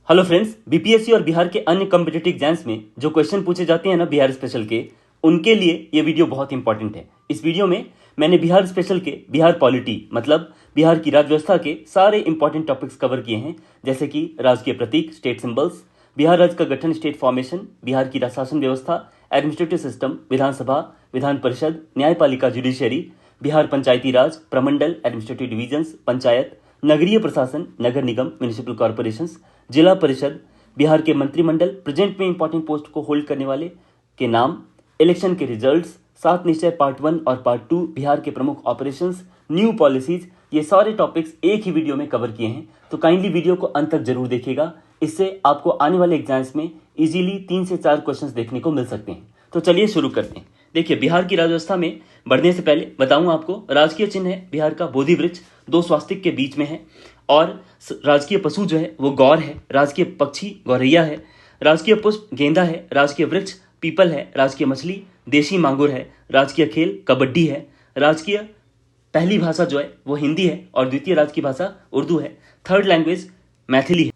Hello friends, BPSC और बिहार के अन्य कॉम्पिटिटिव एग्जाम्स में जो क्वेश्चन पूछे जाते हैं ना बिहार स्पेशल के, उनके लिए ये वीडियो बहुत इंपॉर्टेंट है। इस वीडियो में मैंने बिहार स्पेशल के बिहार पॉलिटी मतलब बिहार की राज्य व्यवस्था के सारे इंपॉर्टेंट टॉपिक्स कवर किए हैं, जैसे कि राजकीय प्रतीक, स्टेट सिंबल्स, बिहार राज्य का गठन, स्टेट फॉर्मेशन, बिहार की शासन व्यवस्था, एडमिनिस्ट्रेटिव सिस्टम, विधानसभा, विधान परिषद, न्यायपालिका जुडिशियरी, बिहार पंचायती राज, प्रमंडल, एडमिनिस्ट्रेटिव डिवीजन्स, पंचायत, नगरीय प्रशासन, नगर निगम, म्यूनिसिपल कॉर्पोरेशंस, जिला परिषद, बिहार के मंत्रिमंडल, प्रेजेंट में इंपॉर्टेंट पोस्ट को होल्ड करने वाले के नाम, इलेक्शन के रिजल्ट्स, 7 निश्चय पार्ट 1 और पार्ट 2, बिहार के प्रमुख ऑपरेशंस, न्यू पॉलिसीज, ये सारे टॉपिक्स एक ही वीडियो में कवर किए हैं। तो काइंडली वीडियो को अंत तक जरूर देखिएगा, इससे आपको आने वाले एग्जाम्स में इजीली 3 से 4 क्वेश्चंस देखने को मिल सकते हैं। तो चलिए शुरू करते हैं। देखिए, बिहार की राज्य व्यवस्था में बढ़ने से पहले बताऊंगा आपको, राजकीय चिन्ह है बिहार का बोधि वृक्ष, 2 स्वास्तिक के बीच में है, और राजकीय पशु जो है वो गौर है, राजकीय पक्षी गौरैया है, राजकीय पुष्प गेंदा है, राजकीय वृक्ष पीपल है, राजकीय मछली देशी मांगुर है, राजकीय खेल कबड्डी है, राजकीय पहली भाषा जो है वो हिंदी है और द्वितीय राजकीय भाषा उर्दू है, थर्ड लैंग्वेज मैथिली है।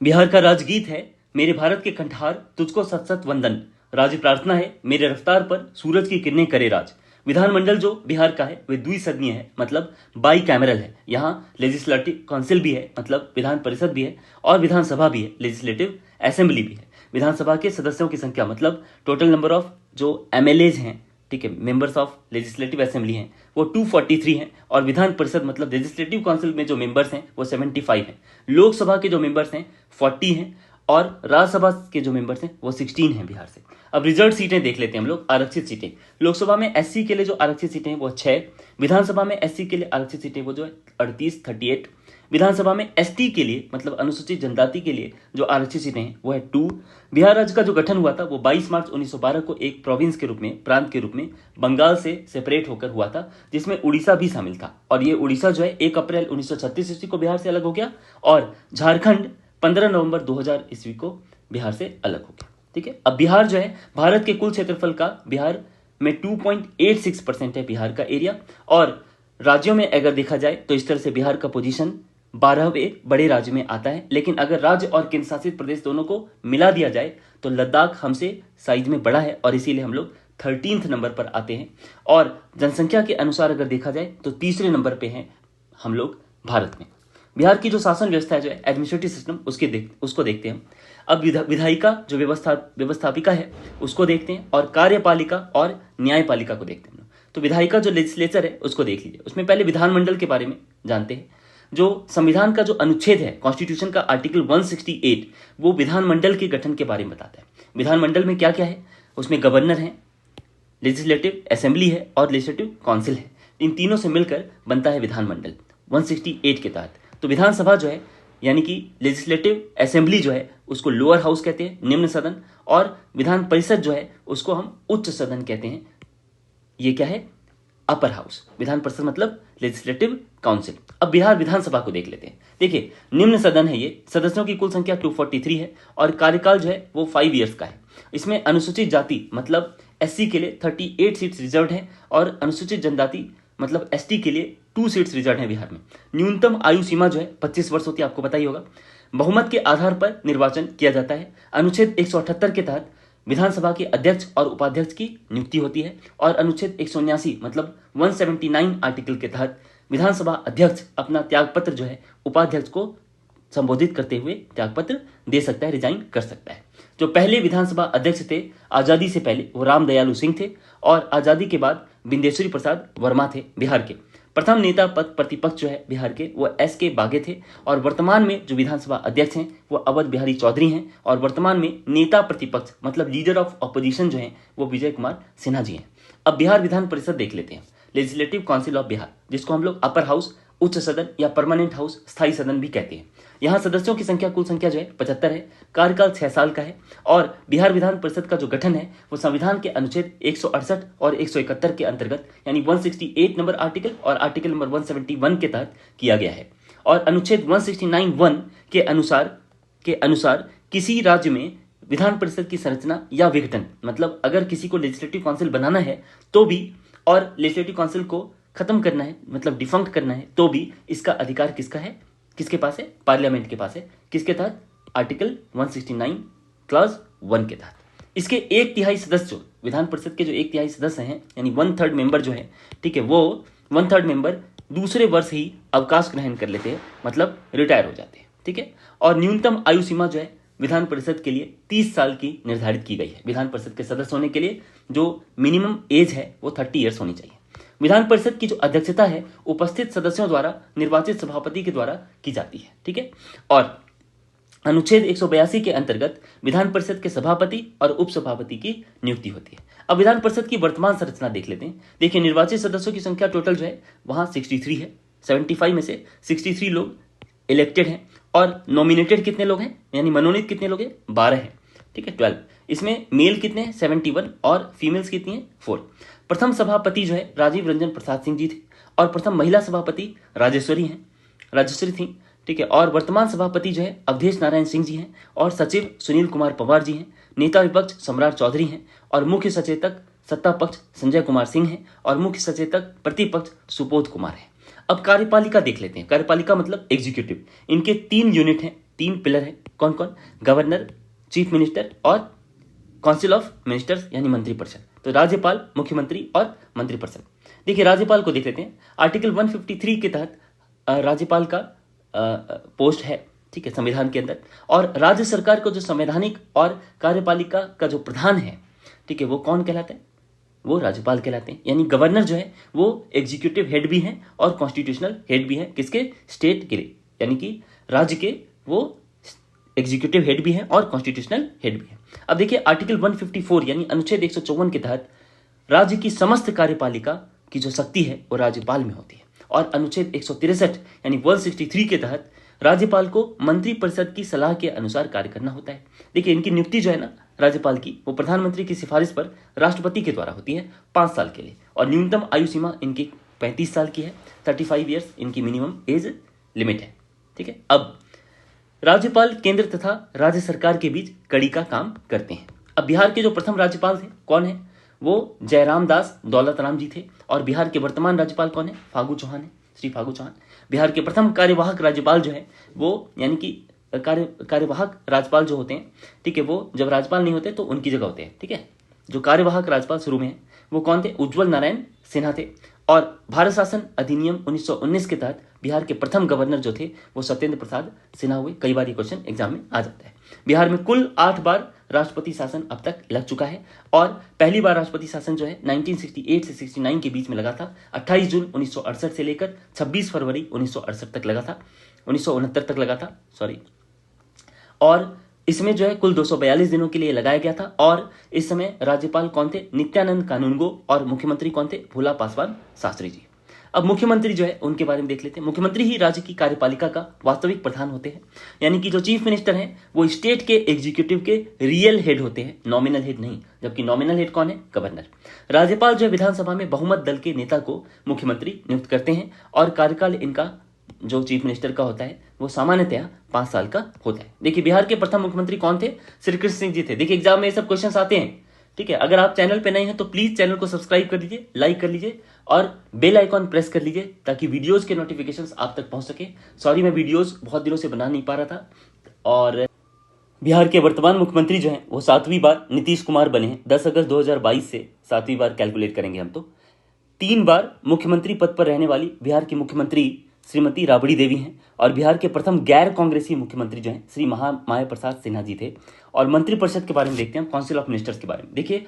बिहार का राजगीत है मेरे भारत के कंठार तुझको सत सत वंदन, राज्य प्रार्थना है मेरे रफ्तार पर सूरज की किरणें करे राज। विधानमंडल जो बिहार का है वह द्विसदनीय है, मतलब बाई कैमरल है। यहाँ लेजिस्लेटिव काउंसिल भी है, मतलब विधान परिषद भी है, और विधानसभा भी है, लेजिस्लेटिव असेंबली भी है। विधानसभा के सदस्यों की संख्या मतलब टोटल नंबर ऑफ जो एमएलएज हैं, ठीक है, मेंबर्स ऑफ लेजिस्लेटिव असेंबली हैं, वो 243 हैं, और विधान परिषद मतलब लेजिस्लेटिव काउंसिल में जो मेंबर्स हैं वो 75 हैं। लोकसभा के जो मेंबर्स हैं 40 हैं, और राज्यसभा के जो मेंबर्स हैं वो 16 हैं बिहार से। अब रिजर्व सीटें देख लेते हैं हम लोग। आरक्षित सीटें, लोकसभा में एससी के लिए जो आरक्षित सीटें हैं वो 6, विधानसभा में एससी के लिए आरक्षित सीटें वो जो है 38, विधानसभा में एसटी के लिए मतलब अनुसूचित जनजाति के लिए जो आरक्षित सीटें हैं वो है 2। बिहार राज्य का जो गठन हुआ था वो 22 मार्च 1912 को एक प्रोविंस के रूप में, प्रांत के रूप में बंगाल से सेपरेट होकर हुआ था, जिसमें उड़ीसा भी शामिल था। और ये उड़ीसा जो है 1 अप्रैल 1936 ईस्वी को बिहार से अलग हो गया, और झारखंड 15 नवंबर 2000 ईस्वी को बिहार से अलग हो गया। ठीक है, अब बिहार जो है भारत के कुल क्षेत्रफल का बिहार में 2.86% है बिहार का एरिया, और राज्यों में अगर देखा जाए तो इस तरह से बिहार का पोजीशन 12वें बड़े राज्य में आता है। लेकिन अगर राज्य और केंद्र शासित प्रदेश दोनों को मिला दिया जाए तो लद्दाख हमसे साइज में बड़ा है, और इसीलिए हम लोग 13th नंबर पर आते हैं। और जनसंख्या के अनुसार अगर देखा जाए तो तीसरे नंबर पे हैं हम लोग भारत में। बिहार की जो शासन व्यवस्था है, जो है एडमिनिस्ट्रेटिव सिस्टम, उसको देखते हैं। अब विधायिका जो व्यवस्थापिका है उसको देखते हैं, और कार्यपालिका और न्यायपालिका को देखते हैं। तो विधायिका जो लेजिस्लेचर है उसको देख लीजिए। उसमें पहले विधानमंडल के बारे में जानते हैं। जो संविधान का जो अनुच्छेद है, कॉन्स्टिट्यूशन का आर्टिकल 168, वो विधानमंडल के गठन के बारे में बताता है। विधानमंडल में क्या क्या है, उसमें गवर्नर है, लेजिस्लेटिव असेंबली है और लेजिस्लेटिव काउंसिल है। इन तीनों से मिलकर बनता है विधानमंडल 168 के तहत। तो विधानसभा जो है यानी कि लेजिस्लेटिव असेंबली जो है उसको लोअर हाउस कहते हैं, निम्न सदन, और विधान परिषद जो है उसको हम उच्च सदन कहते हैं। ये क्या है, अपर हाउस। विधान परिषद मतलब लेजिस्लेटिव काउंसिल। अब बिहार विधानसभा को देख लेते हैं। देखिए, निम्न सदन है ये, सदस्यों की कुल संख्या 243 है, और कार्यकाल जो है वो 5 ईयर्स का है। इसमें अनुसूचित जाति मतलब एससी के लिए 38 सीट्स रिजर्व है, और अनुसूचित जनजाति मतलब एसटी के लिए 2 सीट्स रिजर्व है बिहार में। न्यूनतम आयु सीमा जो है 25 वर्ष होती है, आपको पता ही होगा। बहुमत के आधार पर निर्वाचन किया जाता है। अनुच्छेद 178 के तहत विधानसभा के अध्यक्ष और उपाध्यक्ष की नियुक्ति होती है, और अनुच्छेद 179 मतलब 179 आर्टिकल के तहत विधानसभा अध्यक्ष अपना त्यागपत्र जो है उपाध्यक्ष को संबोधित करते हुए त्यागपत्र दे सकता है, रिजाइन कर सकता है। जो पहले विधानसभा अध्यक्ष थे आजादी से पहले वो राम दयालु सिंह थे, और आजादी के बाद बिंदेश्वरी प्रसाद वर्मा थे बिहार के। प्रथम नेता पद प्रतिपक्ष जो है बिहार के वो एस.के. बागे थे, और वर्तमान में जो विधानसभा अध्यक्ष हैं वो अवध बिहारी चौधरी हैं, और वर्तमान में नेता प्रतिपक्ष मतलब लीडर ऑफ ऑपोजिशन जो हैं वो विजय कुमार सिन्हा जी हैं। अब बिहार विधान परिषद देख लेते हैं। लेजिस्लेटिव काउंसिल ऑफ बिहार, जिसको हम लोग अपर हाउस, उच्च सदन या परमानेंट हाउस, स्थायी सदन भी कहते हैं। यहाँ सदस्यों की संख्या, कुल संख्या जो है 75 है, कार्यकाल 6 साल का है, और बिहार विधान परिषद का जो गठन है वो संविधान के अनुच्छेद 168 और 171 के अंतर्गत यानी 168 नंबर आर्टिकल और आर्टिकल नंबर 171 के तहत किया गया है। और अनुच्छेद 169(1) के अनुसार किसी राज्य में विधान परिषद की संरचना या विघटन मतलब अगर किसी को लेजिस्लेटिव काउंसिल बनाना है तो भी, और लेजिस्लेटिव काउंसिल को खत्म करना है मतलब डिफंक्ट करना है तो भी, इसका अधिकार किसका है, किसके पास है, पार्लियामेंट के पास है। किसके तहत, आर्टिकल 169 क्लॉज 1 के तहत। इसके 1/3 सदस्य जो विधान परिषद के जो 1/3 सदस्य हैं, यानी 1/3 मेंबर जो है, ठीक है, वो 1/3 मेंबर दूसरे वर्ष ही अवकाश ग्रहण कर लेते हैं, मतलब रिटायर हो जाते हैं, ठीक है। और न्यूनतम आयु सीमा जो है विधान परिषद के लिए 30 साल की निर्धारित की गई है। विधान परिषद के सदस्य होने के लिए जो मिनिमम एज है वो 30 ईयर्स होनी चाहिए। विधान परिषद की जो अध्यक्षता है उपस्थित सदस्यों द्वारा निर्वाचित सभापति के द्वारा की जाती है, ठीक है। और अनुच्छेद 182 के अंतर्गत विधान परिषद के सभापति और उपसभापति की नियुक्ति होती है। अब विधान परिषद की वर्तमान संरचना देख लेते हैं। देखिए, निर्वाचित सदस्यों की संख्या टोटल जो है वहां 63 है। 75 में से 63 लोग इलेक्टेड हैं और नॉमिनेटेड कितने लोग हैं, यानी मनोनीत कितने लोग हैं, 12 हैं, ठीक है, 12। इसमें मेल कितने हैं, 71, और फीमेल्स कितनी हैं, 4। प्रथम सभापति जो है राजीव रंजन प्रसाद सिंह जी थे और प्रथम महिला सभापति राजेश्वरी थी, ठीक है। और वर्तमान सभापति जो है अवधेश नारायण सिंह जी हैं और सचिव सुनील कुमार पवार जी हैं। नेता विपक्ष सम्राट चौधरी हैं और मुख्य सचेतक सत्ता पक्ष संजय कुमार सिंह हैं और मुख्य सचेतक प्रतिपक्ष सुबोध कुमार है। अब कार्यपालिका देख लेते हैं। कार्यपालिका मतलब एग्जीक्यूटिव। इनके 3 यूनिट हैं, 3 पिलर हैं। कौन कौन? गवर्नर, चीफ मिनिस्टर और काउंसिल ऑफ मिनिस्टर्स यानी मंत्रिपरिषद। तो राज्यपाल, मुख्यमंत्री और मंत्रिपरिषद। देखिए, राज्यपाल को देख लेते हैं। आर्टिकल 153 के तहत राज्यपाल का पोस्ट है, ठीक है, संविधान के अंदर। और राज्य सरकार को जो संवैधानिक और कार्यपालिका का जो प्रधान है, ठीक है, वो कौन कहलाते हैं? वो राज्यपाल कहलाते हैं। यानी गवर्नर जो है वो एग्जीक्यूटिव हेड भी हैं और कॉन्स्टिट्यूशनल हेड भी हैं। किसके? स्टेट के, यानी कि राज्य के वो एग्जीक्यूटिव हेड भी हैं और कॉन्स्टिट्यूशनल हेड भी हैं। अब देखिए, आर्टिकल 154 यानी अनुच्छेद 154 के तहत राज्य की समस्त कार्यपालिका की जो शक्ति है वो राज्यपाल में होती है। और अनुच्छेद 163 यानी 163 के तहत राज्यपाल को मंत्रिपरिषद की सलाह के अनुसार कार्य करना होता है। देखिए, इनकी नियुक्ति जो है ना राज्यपाल की, वो प्रधानमंत्री की सिफारिश पर राष्ट्रपति के द्वारा होती है 5 साल के लिए। और न्यूनतम आयु सीमा इनकी 35 साल की है। 35 ईयर्स इनकी मिनिमम एज लिमिट है, ठीक है। अब राज्यपाल केंद्र तथा राज्य सरकार के बीच कड़ी का काम करते हैं। अब बिहार के जो प्रथम राज्यपाल थे कौन है? वो जयराम दास दौलत राम जी थे। और बिहार के वर्तमान राज्यपाल कौन है? फागू चौहान है, श्री फागू चौहान। बिहार के प्रथम कार्यवाहक राज्यपाल जो है वो, यानी कि कार्यवाहक राज्यपाल जो होते हैं, ठीक है, वो जब राज्यपाल नहीं होते तो उनकी जगह होते हैं, ठीक है। जो कार्यवाहक राज्यपाल शुरू में है वो कौन थे? उज्ज्वल नारायण सिन्हा थे। और भारत शासन अधिनियम 1919 के तहत बिहार के प्रथम गवर्नर जो थे वो सत्येंद्र प्रसाद सिन्हा हुए। कई बार ये क्वेश्चन एग्जाम में आ जाता है। बिहार में कुल 8 बार राष्ट्रपति शासन अब तक लग चुका है। और पहली बार राष्ट्रपति शासन जो है 1968 से 69 के बीच में लगा था। 28 जून 1968 से लेकर 26 फरवरी 1968 तक लगा था, 1969 तक लगा था, सॉरी। और इसमें जो है कुल 242 दिनों के लिए लगाया गया था। और इस समय राज्यपाल कौन थे? नित्यानंद कानूनगो। और मुख्यमंत्री कौन थे? भोला पासवान शास्त्री जी। अब मुख्यमंत्री जो है उनके बारे में देख लेते हैं। मुख्यमंत्री ही राज्य की कार्यपालिका का वास्तविक प्रधान होते हैं। यानी कि जो चीफ मिनिस्टर हैं वो स्टेट के एग्जीक्यूटिव के रियल हेड होते हैं, नॉमिनल हेड नहीं। जबकि नॉमिनल हेड कौन है? गवर्नर। राज्यपाल जो है विधानसभा में बहुमत दल के नेता को मुख्यमंत्री नियुक्त करते हैं। और कार्यकाल इनका जो चीफ मिनिस्टर का होता है वो सामान्यतया 5 साल का होता है। देखिए, बिहार के प्रथम मुख्यमंत्री कौन थे? श्री कृष्ण सिंह जी थे। देखिए, एग्जाम में ये सब क्वेश्चन आते हैं, ठीक है। अगर आप चैनल पे नए हैं तो प्लीज चैनल को सब्सक्राइब कर लीजिए, लाइक कर लीजिए और बेल आइकॉन प्रेस कर लीजिए ताकि वीडियोस के नोटिफिकेशंस आप तक पहुंच सके। सॉरी, मैं वीडियोस बहुत दिनों से बना नहीं पा रहा था। और बिहार के वर्तमान मुख्यमंत्री जो हैं वो 7वीं बार नीतीश कुमार बने हैं। 10 अगस्त 2022 से 7वीं बार कैलकुलेट करेंगे हम तो। 3 बार मुख्यमंत्री पद पर रहने वाली बिहार की मुख्यमंत्री श्रीमती राबड़ी देवी हैं। और बिहार के प्रथम गैर कांग्रेसी मुख्यमंत्री जो हैं श्री महामाया प्रसाद सिन्हा जी थे। और मंत्रिपरिषद के बारे में देखते हैं, काउंसिल ऑफ मिनिस्टर्स के बारे में। देखिए,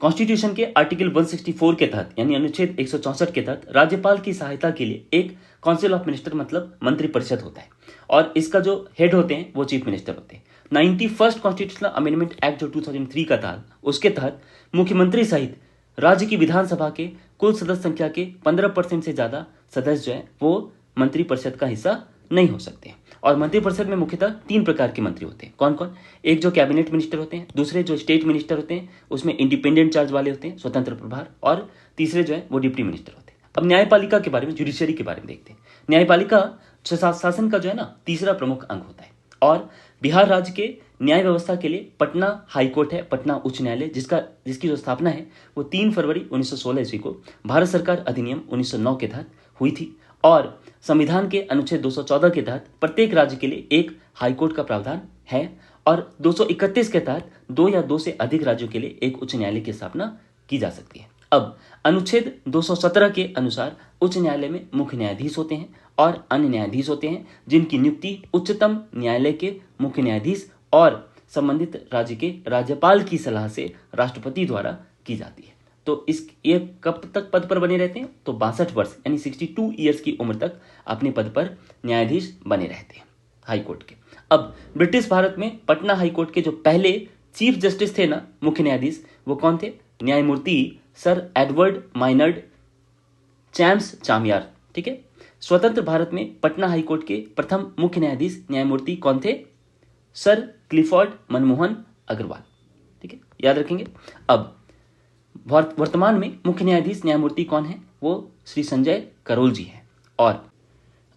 कॉन्स्टिट्यूशन के आर्टिकल 164 के तहत यानी अनुच्छेद 164 के तहत राज्यपाल की सहायता के लिए एक काउंसिल ऑफ मिनिस्टर मतलब मंत्रिपरिषद होता है। और इसका जो हेड होते हैं वो चीफ मिनिस्टर होते हैं। 91st कॉन्स्टिट्यूशनल अमेंडमेंट एक्ट जो 2003 का था, उसके तहत मुख्यमंत्री सहित राज्य की विधानसभा के कुल सदस्य संख्या के 15% से ज्यादा सदस्य जो है वो मंत्रिपरिषद का हिस्सा नहीं हो सकते हैं। और मंत्रिपरिषद में मुख्यतः 3 प्रकार के मंत्री होते हैं। कौन कौन? एक जो कैबिनेट मिनिस्टर होते हैं, दूसरे जो स्टेट मिनिस्टर होते हैं उसमें इंडिपेंडेंट चार्ज वाले होते हैं, स्वतंत्र प्रभार, और तीसरे जो है वो डिप्टी मिनिस्टर होते हैं। अब न्यायपालिका के बारे में, जुडिशरी के बारे में देखते हैं। न्यायपालिका शासन का जो है ना तीसरा प्रमुख अंग होता है। और बिहार राज्य के न्याय व्यवस्था के लिए पटना हाईकोर्ट है, पटना उच्च न्यायालय, जिसकी जो स्थापना है वो 3 फरवरी 1916 ईस्वी को भारत सरकार अधिनियम 1909 के तहत हुई थी। और संविधान के अनुच्छेद 214 के तहत प्रत्येक राज्य के लिए एक हाईकोर्ट का प्रावधान है और 231 के तहत 2 या 2 से अधिक राज्यों के लिए एक उच्च न्यायालय की स्थापना की जा सकती है। अब अनुच्छेद 217 के अनुसार उच्च न्यायालय में मुख्य न्यायाधीश होते हैं और अन्य न्यायाधीश होते हैं जिनकी नियुक्ति उच्चतम न्यायालय के मुख्य न्यायाधीश और संबंधित राज्य के राज्यपाल की सलाह से राष्ट्रपति द्वारा की जाती है। तो ये कब तक पद पर बने रहते हैं? तो 62 वर्ष यानी 62 ईयर्स की उम्र तक अपने पद पर न्यायाधीश बने रहते हैं हाई कोर्ट के। अब ब्रिटिश भारत में पटना हाई कोर्ट के जो पहले चीफ जस्टिस थे ना, मुख्य न्यायाधीश, वो कौन थे? न्यायमूर्ति सर एडवर्ड माइनर्ड चैम्स चामियार। ठीक है। स्वतंत्र भारत में पटना हाई कोर्ट के प्रथम मुख्य न्यायाधीश न्यायमूर्ति कौन थे? Sir Clifford Manmohan Agrawal. ठीक है, याद रखेंगे। अब वर्तमान में मुख्य न्यायाधीश न्यायमूर्ति कौन है? वो श्री संजय करोल जी हैं। और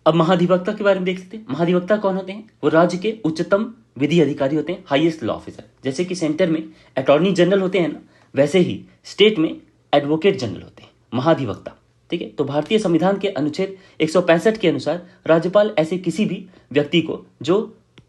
अब महाधिवक्ता के बारे में देख लेते हैं। महाधिवक्ता कौन होते हैं? वो राज्य के उच्चतम विधि अधिकारी होते हैं, हाईएस्ट लॉ ऑफिसर। जैसे कि सेंटर में अटॉर्नी जनरल होते हैं ना, वैसे ही स्टेट में एडवोकेट जनरल होते हैं महाधिवक्ता। ठीक है। तो भारतीय संविधान के अनुच्छेद 165 के अनुसार राज्यपाल ऐसे किसी भी व्यक्ति को जो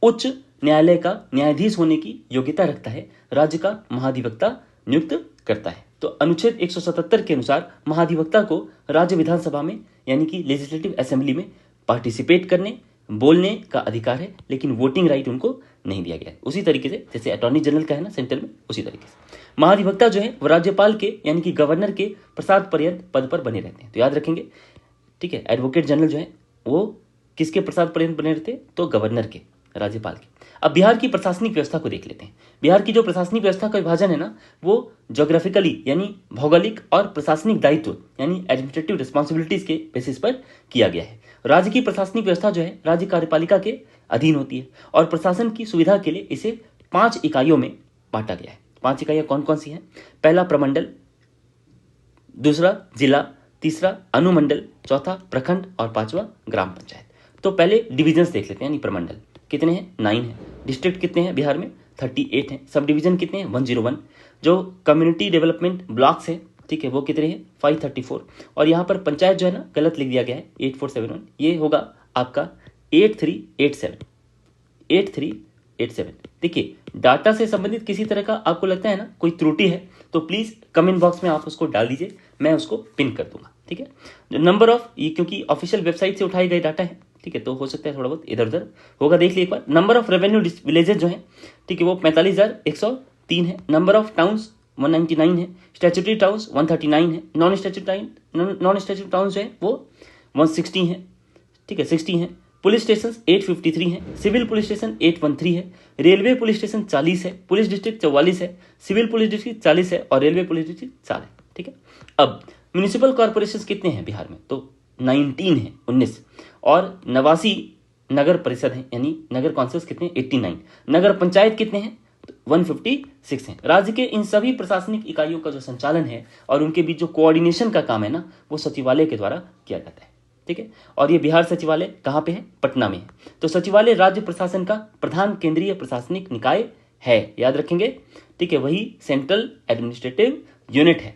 उच्च न्यायालय का न्यायाधीश होने की योग्यता रखता है, राज्य का महाधिवक्ता नियुक्त करता है। तो अनुच्छेद 177 के अनुसार महाधिवक्ता को राज्य विधानसभा में यानी कि लेजिस्लेटिव असेंबली में पार्टिसिपेट करने, बोलने का अधिकार है, लेकिन वोटिंग राइट उनको नहीं दिया गया है। उसी तरीके से जैसे अटॉर्नी जनरल का है ना सेंटर में, उसी तरीके से महाधिवक्ता जो है वो राज्यपाल के यानी कि गवर्नर के प्रसाद पर्यंत पद पर बने रहते हैं। तो याद रखेंगे। ठीक है। एडवोकेट जनरल जो है वो किसके प्रसाद पर्यंत बने रहते हैं? तो गवर्नर के, राज्यपाल के। अब बिहार की प्रशासनिक व्यवस्था को देख लेते हैं। बिहार की जो प्रशासनिक व्यवस्था का विभाजन है ना, वो ज्योग्राफिकली यानी भौगोलिक और प्रशासनिक दायित्व यानी एडमिनिस्ट्रेटिव रिस्पॉन्सिबिलिटीज के बेसिस पर किया गया है। राज्य की प्रशासनिक व्यवस्था जो है राज्य कार्यपालिका के अधीन होती है और प्रशासन की सुविधा के लिए इसे 5 इकाइयों में बांटा गया है। 5 इकाइयां कौन कौन सी हैं? पहला प्रमंडल, दूसरा जिला, तीसरा अनुमंडल, चौथा प्रखंड और 5वां ग्राम पंचायत। तो पहले डिविजन्स देख लेते हैं। यानी प्रमंडल कितने हैं? 9 हैं। डिस्ट्रिक्ट कितने हैं बिहार में? 38 हैं। सब डिवीजन कितने हैं? 101। जो कम्युनिटी डेवलपमेंट ब्लॉक्स है, ठीक है, वो कितने हैं? 534। और यहाँ पर पंचायत जो है ना गलत लिख दिया गया है, 8471। ये होगा आपका 8387। 8387। देखिए, डाटा से संबंधित किसी तरह का आपको लगता है ना कोई त्रुटि है तो प्लीज कमेंट बॉक्स में आप उसको डाल दीजिए, मैं उसको पिन कर दूंगा। ठीक है। जो नंबर ऑफ, ये क्योंकि ऑफिशियल वेबसाइट से उठाए गए डाटा है, ठीक है, तो हो सकता है थोड़ा बहुत इधर उधर होगा, देख लीजिए एक बार। नंबर ऑफ रेवेन्यू विलेजेस जो है, ठीक है, वो 45,103 है। नंबर ऑफ टाउन्स 199 है। स्टैट्यूटरी टाउन्स 139 है। नॉन स्टैट्यूटरी टाउन्स जो है वो 160 है। ठीक है, 60 है। पुलिस स्टेशन 853 है। सिविल पुलिस स्टेशन 813 है। रेलवे पुलिस स्टेशन 40 है। पुलिस डिस्ट्रिक्ट 44 है। सिविल पुलिस डिस्ट्रिक्ट 40 है और रेलवे पुलिस डिस्ट्रिक्ट 4 है। ठीक है। अब म्यूनिसिपल कॉर्पोरेशन कितने हैं बिहार में? तो 19 है, 19। और 89 नगर परिषद है, यानी नगर काउंसिल्स कितने? 89। नगर पंचायत कितने हैं? 156 हैं। राज्य के इन सभी प्रशासनिक इकाइयों का जो संचालन है और उनके बीच जो कोऑर्डिनेशन का काम है ना, वो सचिवालय के द्वारा किया जाता है। ठीक है। और ये बिहार सचिवालय कहाँ पे है? पटना में है। तो सचिवालय राज्य प्रशासन का प्रधान केंद्रीय प्रशासनिक निकाय है, याद रखेंगे। ठीक है, वही सेंट्रल एडमिनिस्ट्रेटिव यूनिट है।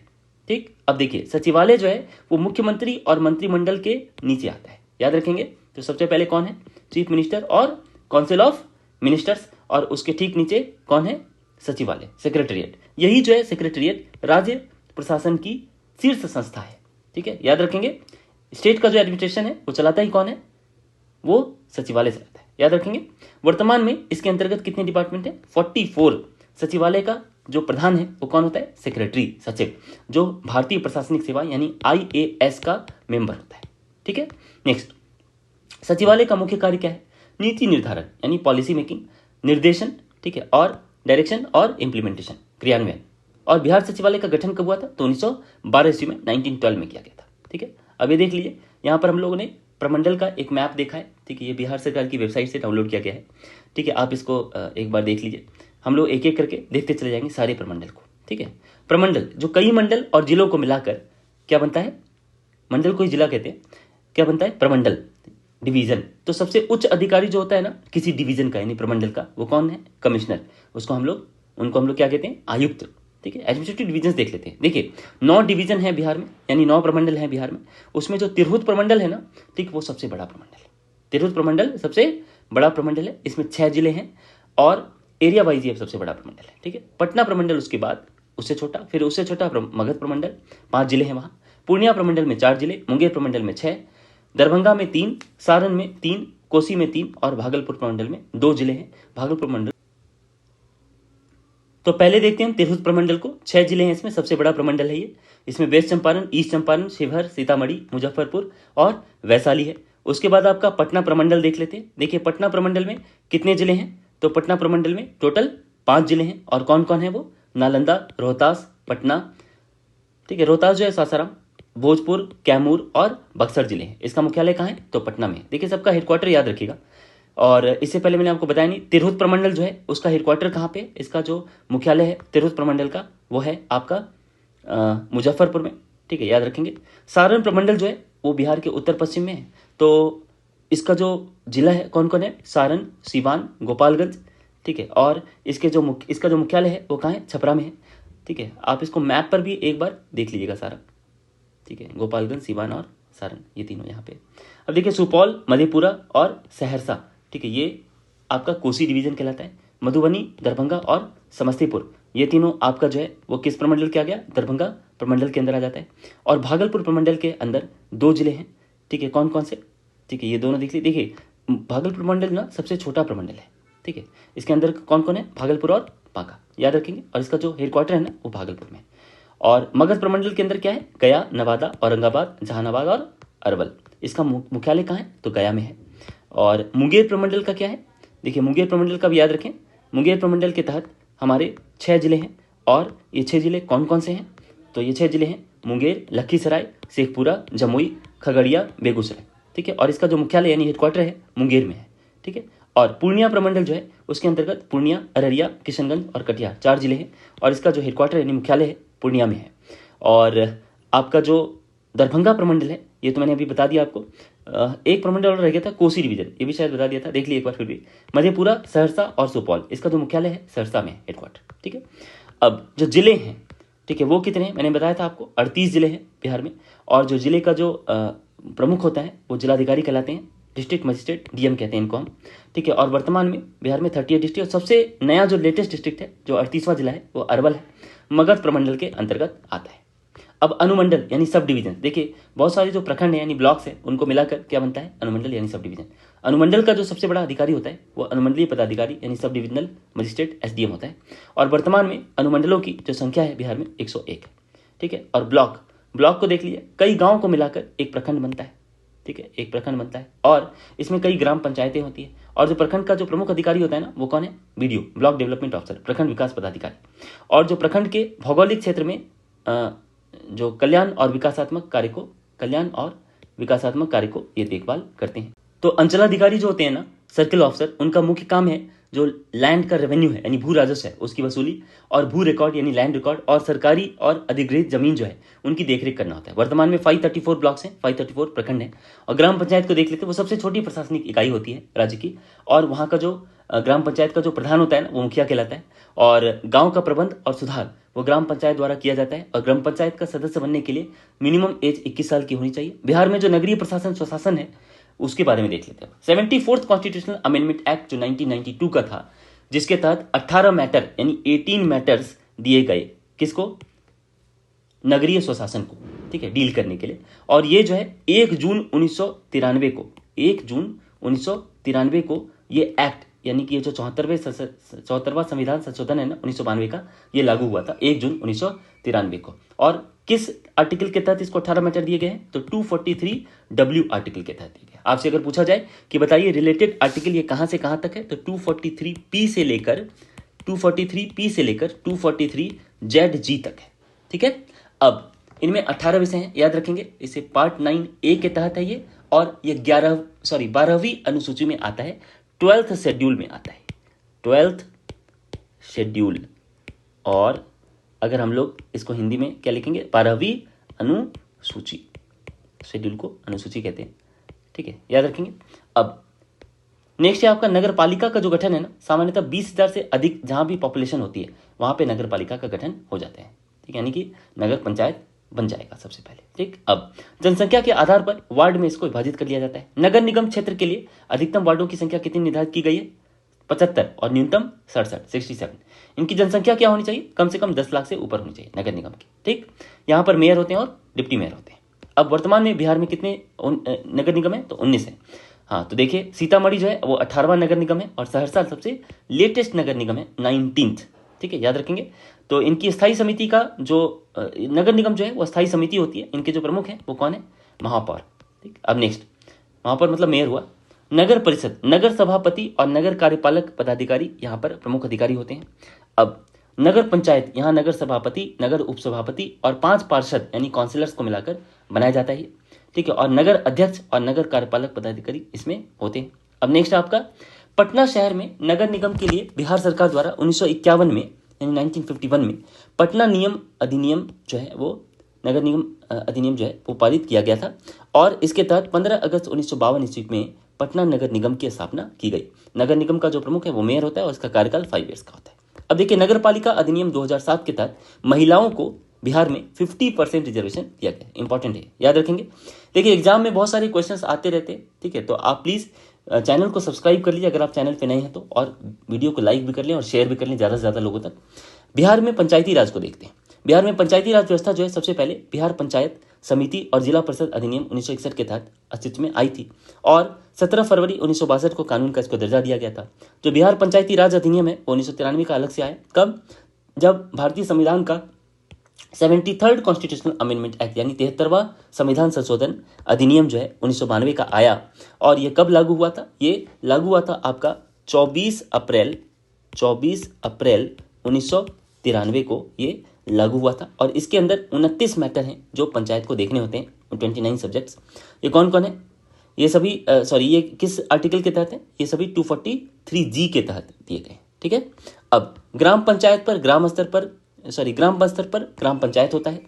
ठीक। अब देखिए, सचिवालय जो है वो मुख्यमंत्री और मंत्रिमंडल के नीचे आता है, याद रखेंगे। तो सबसे पहले कौन है? चीफ मिनिस्टर और काउंसिल ऑफ मिनिस्टर्स, और उसके ठीक नीचे कौन है? सचिवालय, सेक्रेटेरिएट। यही जो है सेक्रेटेरिएट राज्य प्रशासन की शीर्ष संस्था है। ठीक है, याद रखेंगे। स्टेट का जो एडमिनिस्ट्रेशन है वो चलाता ही कौन है? वो सचिवालय चलाता है, याद रखेंगे। वर्तमान में इसके अंतर्गत कितने डिपार्टमेंट है? 44। सचिवालय का जो प्रधान है वो कौन होता है? सेक्रेटरी, सचिव, जो भारतीय प्रशासनिक सेवा यानी IAS का मेंबर होता है। ठीक है। नेक्स्ट, सचिवालय का मुख्य कार्य क्या है? नीति निर्धारण यानी पॉलिसी मेकिंग, निर्देशन, ठीक है, और डायरेक्शन और इम्प्लीमेंटेशन, क्रियान्वयन। और बिहार सचिवालय का गठन कब हुआ था? तो 1912 ईस्वी में, 1912 में किया गया था। ठीक है। अब ये देख लीजिए, यहाँ पर हम लोगों ने प्रमंडल का एक मैप देखा है। ठीक है, ये बिहार सरकार की वेबसाइट से डाउनलोड किया गया है। ठीक है, आप इसको एक बार देख लीजिए। हम लोग एक एक करके देखते चले जाएंगे सारे प्रमंडल को। ठीक है। प्रमंडल जो कई मंडल और जिलों को मिलाकर क्या बनता है? मंडल को ही जिला कहते हैं। क्या बनता है? प्रमंडल, डिवीजन। तो सबसे उच्च अधिकारी जो होता है ना किसी डिवीजन का यानी प्रमंडल का, वो कौन है? कमिश्नर। उनको हम लोग क्या कहते हैं? आयुक्त। ठीक है। एडमिनिस्ट्रेटिव डिवीजन देख लेते हैं। देखिए, 9 डिवीजन है बिहार में, यानी 9 प्रमंडल है बिहार में। उसमें जो तिरहुत प्रमंडल है ना, ठीक, वो सबसे बड़ा प्रमंडल है। तिरहुत प्रमंडल सबसे बड़ा प्रमंडल है। इसमें 6 जिले हैं और एरिया वाइज ये सबसे बड़ा प्रमंडल है। ठीक है, पटना प्रमंडल उसके बाद उससे छोटा, फिर उससे छोटा मगध प्रमंडल, 5 जिले हैं वहां। पूर्णिया प्रमंडल में 4 जिले, मुंगेर प्रमंडल में 6, दरभंगा में 3, सारण में 3, कोसी में 3 और भागलपुर प्रमंडल में 2 जिले हैं। भागलपुर प्रमंडल तो पहले देखते हैं हम तिरहुत प्रमंडल को। 6 जिले हैं इसमें, सबसे बड़ा प्रमंडल है ये। इसमें वेस्ट चंपारण, ईस्ट चंपारण, शिवहर, सीतामढ़ी, मुजफ्फरपुर और वैशाली है। उसके बाद आपका पटना प्रमंडल देख लेते हैं। देखिए पटना प्रमंडल में कितने जिले हैं, तो पटना प्रमंडल में टोटल 5 जिले हैं। और कौन कौन है वो, नालंदा, रोहतास, पटना, ठीक है, रोहतास जो है सासाराम, भोजपुर, कैमूर और बक्सर जिले हैं। इसका मुख्यालय कहाँ है, तो पटना में। देखिए सबका हेडक्वार्टर याद रखिएगा। और इससे पहले मैंने आपको बताया नहीं, तिरहुत प्रमंडल जो है उसका हेडक्वार्टर कहाँ पे, इसका जो मुख्यालय है तिरहुत प्रमंडल का वो है आपका मुजफ्फरपुर में। ठीक है, याद रखेंगे। सारण प्रमंडल जो है वो बिहार के उत्तर पश्चिम में है। तो इसका जो जिला है कौन कौन है, सारण, सीवान, गोपालगंज, ठीक है। और इसका जो मुख्यालय है वो कहाँ है, छपरा में है। ठीक है, आप इसको मैप पर भी एक बार देख लीजिएगा सारा। ठीक है, गोपालगंज, सीवान और सारण, ये तीनों यहाँ पे। अब देखिए सुपौल, मधेपुरा और सहरसा, ठीक है, ये आपका कोसी डिवीजन कहलाता है। मधुबनी, दरभंगा और समस्तीपुर, ये तीनों आपका जो है वो किस प्रमंडल के आ गया, दरभंगा प्रमंडल के अंदर आ जाता है। और भागलपुर प्रमंडल के अंदर 2 जिले हैं। ठीक है, कौन कौन से, ठीक है, ये दोनों देख लीजिए। देखिए भागलपुर प्रमंडल ना सबसे छोटा प्रमंडल है। ठीक है, इसके अंदर कौन कौन है, भागलपुर और बांका, याद रखेंगे। और इसका जो हेडक्वार्टर है ना वो भागलपुर में। और मगध प्रमंडल के अंदर क्या है, गया, नवादा, औरंगाबाद, जहानाबाद और अरवल। इसका मुख्यालय कहाँ है, तो गया में है। और मुंगेर प्रमंडल का क्या है, देखिए मुंगेर प्रमंडल का भी याद रखें। मुंगेर प्रमंडल के तहत हमारे 6 जिले हैं। और ये 6 जिले कौन कौन से हैं, तो ये 6 जिले हैं मुंगेर, लखीसराय, शेखपुरा, जमुई, खगड़िया, बेगूसराय। ठीक है, और इसका जो मुख्यालय यानी हेडक्वार्टर है मुंगेर में है। ठीक है, और पूर्णिया प्रमंडल जो है उसके अंतर्गत पूर्णिया, अररिया, किशनगंज और कटिहार 4 जिले हैं। और इसका जो हेडक्वार्टर यानी मुख्यालय है पूर्णिया में है। और आपका जो दरभंगा प्रमंडल है ये तो मैंने अभी बता दिया आपको। एक प्रमंडल और रह गया था कोसी डिवीजन, ये भी शायद बता दिया था, देख लिए एक बार फिर भी। मधेपुरा, सहरसा और सुपौल, इसका जो मुख्यालय है सहरसा में हेडक्वार्टर। ठीक है, अब जो जिले हैं, ठीक है, वो कितने हैं, मैंने बताया था आपको 38 जिले हैं बिहार में। और जो जिले का जो प्रमुख होता है वो जिलाधिकारी कहलाते हैं, डिस्ट्रिक्ट मजिस्ट्रेट, डीएम कहते हैं इनको हम। ठीक है, और वर्तमान में बिहार में 38 डिस्ट्रिक्ट, और सबसे नया जो लेटेस्ट डिस्ट्रिक्ट है जो 38वां जिला है वो अरवल है, मगध प्रमंडल के अंतर्गत आता है। अब अनुमंडल यानी सब डिवीजन, देखिए बहुत सारे जो प्रखंड है यानी ब्लॉक्स है उनको मिलाकर क्या बनता है, अनुमंडल यानी सब डिवीजन। अनुमंडल का जो सबसे बड़ा अधिकारी होता है वो अनुमंडलीय पदाधिकारी यानी सब डिविजनल मजिस्ट्रेट, एसडीएम होता है। और वर्तमान में अनुमंडलों की जो संख्या है बिहार में 101 है। ठीक है, और ब्लॉक को देख लीजिए, कई गाँव को मिलाकर एक प्रखंड बनता है। ठीक है, एक प्रखंड बनता है और इसमें कई ग्राम पंचायतें होती है। और जो प्रखंड का जो प्रमुख अधिकारी होता है ना वो कौन है, बीडीओ, ब्लॉक डेवलपमेंट ऑफिसर, प्रखंड विकास पदाधिकारी। और जो प्रखंड के भौगोलिक क्षेत्र में जो कल्याण और विकासात्मक कार्य को ये देखभाल करते हैं। तो अंचलाधिकारी जो होते हैं ना, सर्किल ऑफिसर, उनका मुख्य काम है जो लैंड का रेवेन्यू है यानी भू राजस्व है उसकी वसूली, और भू रिकॉर्ड यानी लैंड रिकॉर्ड, और सरकारी और अधिग्रहित जमीन जो है उनकी देखरेख करना होता है। वर्तमान में 534 ब्लॉक्स हैं, 534 प्रखंड हैं। और ग्राम पंचायत को देख लेते हैं, वो सबसे छोटी प्रशासनिक इकाई होती है राज्य की। और वहाँ का जो ग्राम पंचायत का जो प्रधान होता है ना वो मुखिया कहलाता है। और गाँव का प्रबंध और सुधार वो ग्राम पंचायत द्वारा किया जाता है। और ग्राम पंचायत का सदस्य बनने के लिए मिनिमम एज 21 साल की होनी चाहिए। बिहार में जो नगरीय प्रशासन स्वशासन है उसके बारे में देख लेते हैं। 74th कॉन्स्टिट्यूशनल अमेंडमेंट एक्ट जो 1992 का था, जिसके तहत 18 मैटर यानी 18 मैटर्स दिए गए, किसको, नगरीय स्वशासन को, ठीक है, डील करने के लिए। और ये जो है 1 जून 1993 को ये एक्ट यानी कि ये जो 74वां संविधान संशोधन है ना 1992 का, ये लागू हुआ था 1 जून 1993 को। और किस आर्टिकल के तहत इसको 18 मैटर दिए गए हैं, तो 243W आर्टिकल के तहत दिए गए। आपसे अगर पूछा जाए कि बताइए रिलेटेड आर्टिकल ये कहां से कहां तक है, तो 243P से लेकर 243Z तक है। ठीक है, अब इनमें 18 विषय हैं, याद रखेंगे। इसे पार्ट 9A के तहत है ये, और ये 12वीं अनुसूची में आता है, 12th शेड्यूल में आता है, 12th शेड्यूल। और अगर हम लोग इसको हिंदी में क्या लिखेंगे, 12वीं अनुसूची, शेड्यूल को अनुसूची कहते हैं। ठीक है, याद रखेंगे। अब नेक्स्ट है आपका नगर पालिका का जो गठन है ना, सामान्यतः 20,000 से अधिक जहां भी पॉपुलेशन होती है वहां पे नगर पालिका का गठन हो जाता है। ठीक, यानी कि नगर पंचायत बन जाएगा सबसे पहले। ठीक, अब जनसंख्या के आधार पर वार्ड में इसको विभाजित कर लिया जाता है। नगर निगम क्षेत्र के लिए अधिकतम वार्डों की संख्या कितनी निर्धारित की गई है, 75 और न्यूनतम 67। इनकी जनसंख्या क्या होनी चाहिए? कम से कम 10 लाख से ऊपर होनी चाहिए नगर निगम की। ठीक, यहाँ पर मेयर होते हैं और डिप्टी मेयर होते हैं। अब वर्तमान में बिहार में कितने नगर निगम है? तो 19 है। हाँ, तो देखिए सीतामढ़ी जो है वो 18वां नगर निगम है और सहरसा सबसे लेटेस्ट नगर निगम है, 19th। ठीक है, याद रखेंगे। तो इनकी स्थायी समिति का जो नगर निगम जो है वो स्थायी समिति होती है। इनके जो प्रमुख हैं वो कौन है? महापौर। ठीक, अब नेक्स्ट, महापौर मतलब मेयर हुआ। नगर परिषद, नगर सभापति और नगर कार्यपालक पदाधिकारी यहाँ पर प्रमुख अधिकारी होते हैं। अब नगर पंचायत, यहाँ नगर सभापति, नगर उपसभापति और 5 पार्षद यानी काउंसिलर्स को मिलाकर बनाया जाता है। ठीक है, और नगर अध्यक्ष और नगर कार्यपालक पदाधिकारी इसमें होते हैं। अब नेक्स्ट आपका पटना शहर में नगर निगम के लिए बिहार सरकार द्वारा 1951 में यानी 1951 में पटना नियम अधिनियम जो है वो नगर निगम अधिनियम जो है वो पारित किया गया था और इसके तहत 15 अगस्त 1952 ईस्वी में पटना नगर निगम की स्थापना की गई। नगर निगम का जो प्रमुख है वो मेयर होता है और इसका कार्यकाल 5 ईयर्स का होता है। अब देखिए नगर पालिका अधिनियम 2007 के तहत महिलाओं को बिहार में 50% रिजर्वेशन दिया गया। इंपॉर्टेंट है, याद रखेंगे। देखिए एग्जाम में बहुत सारे क्वेश्चंस आते रहते हैं। ठीक है, तो आप प्लीज़ चैनल को सब्सक्राइब कर लीजिए अगर आप चैनल पे नए हैं तो, और वीडियो को लाइक भी कर लें और शेयर भी कर लें ज़्यादा से ज़्यादा लोगों तक। बिहार में पंचायती राज को देखते हैं। बिहार में पंचायती राज व्यवस्था जो है सबसे पहले बिहार पंचायत समिति और जिला परिषद अधिनियम 1961 के तहत अस्तित्व में आई थी और 17 फरवरी 1962 को कानून का इसको दर्जा दिया गया था। जो बिहार पंचायती राज अधिनियम है वो 1993 का अलग से आया। कब? जब भारतीय संविधान का 73rd कॉन्स्टिट्यूशनल अमेंडमेंट एक्ट यानी 73वां संविधान संशोधन अधिनियम जो है 1992 का आया। और ये कब लागू हुआ था? ये लागू हुआ था आपका 24 अप्रैल 1993 को ये लागू हुआ था और इसके अंदर 29 मैटर हैं जो पंचायत को देखने होते हैं, 29 सब्जेक्ट्स। ये कौन कौन है? ये सभी ये किस आर्टिकल के तहत है? ये सभी 243G के तहत दिए गए। ठीक है, अब ग्राम पंचायत पर ग्राम स्तर पर ग्राम पंचायत होता है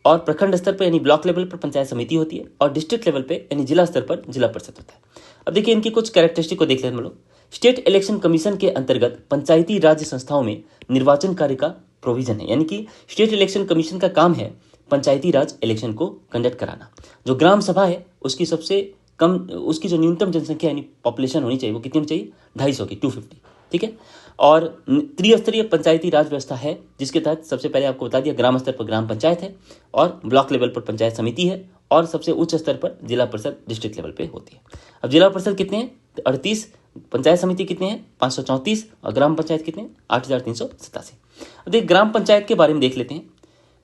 और प्रखंड स्तर पर यानी ब्लॉक लेवल पर पंचायत समिति होती है और डिस्ट्रिक्ट लेवल पे यानी जिला स्तर पर जिला परिषद होता है। अब देखिए इनकी कुछ कैरेक्टरिस्टिक को देख लेते हैं हम लोग। स्टेट इलेक्शन कमीशन के अंतर्गत पंचायती राज्य संस्थाओं में निर्वाचन कार्य का प्रोविजन है, यानी कि स्टेट इलेक्शन कमीशन का काम है पंचायती राज इलेक्शन को कंडक्ट कराना। जो ग्राम सभा है उसकी सबसे कम, उसकी जो न्यूनतम जनसंख्या यानी पॉपुलेशन होनी चाहिए वो कितनी होनी चाहिए? 250 की, 250। ठीक है, और त्रिस्तरीय पंचायती राज व्यवस्था है जिसके तहत सबसे पहले आपको बता दिया ग्राम स्तर पर ग्राम पंचायत है और ब्लॉक लेवल पर पंचायत समिति है और सबसे उच्च स्तर पर जिला परिषद डिस्ट्रिक्ट लेवल पे होती है। अब जिला परिषद कितने हैं? 38, पंचायत समिति कितने हैं? 534 और ग्राम पंचायत कितने हैं? 8387। अब देखिए ग्राम पंचायत के बारे में देख लेते हैं।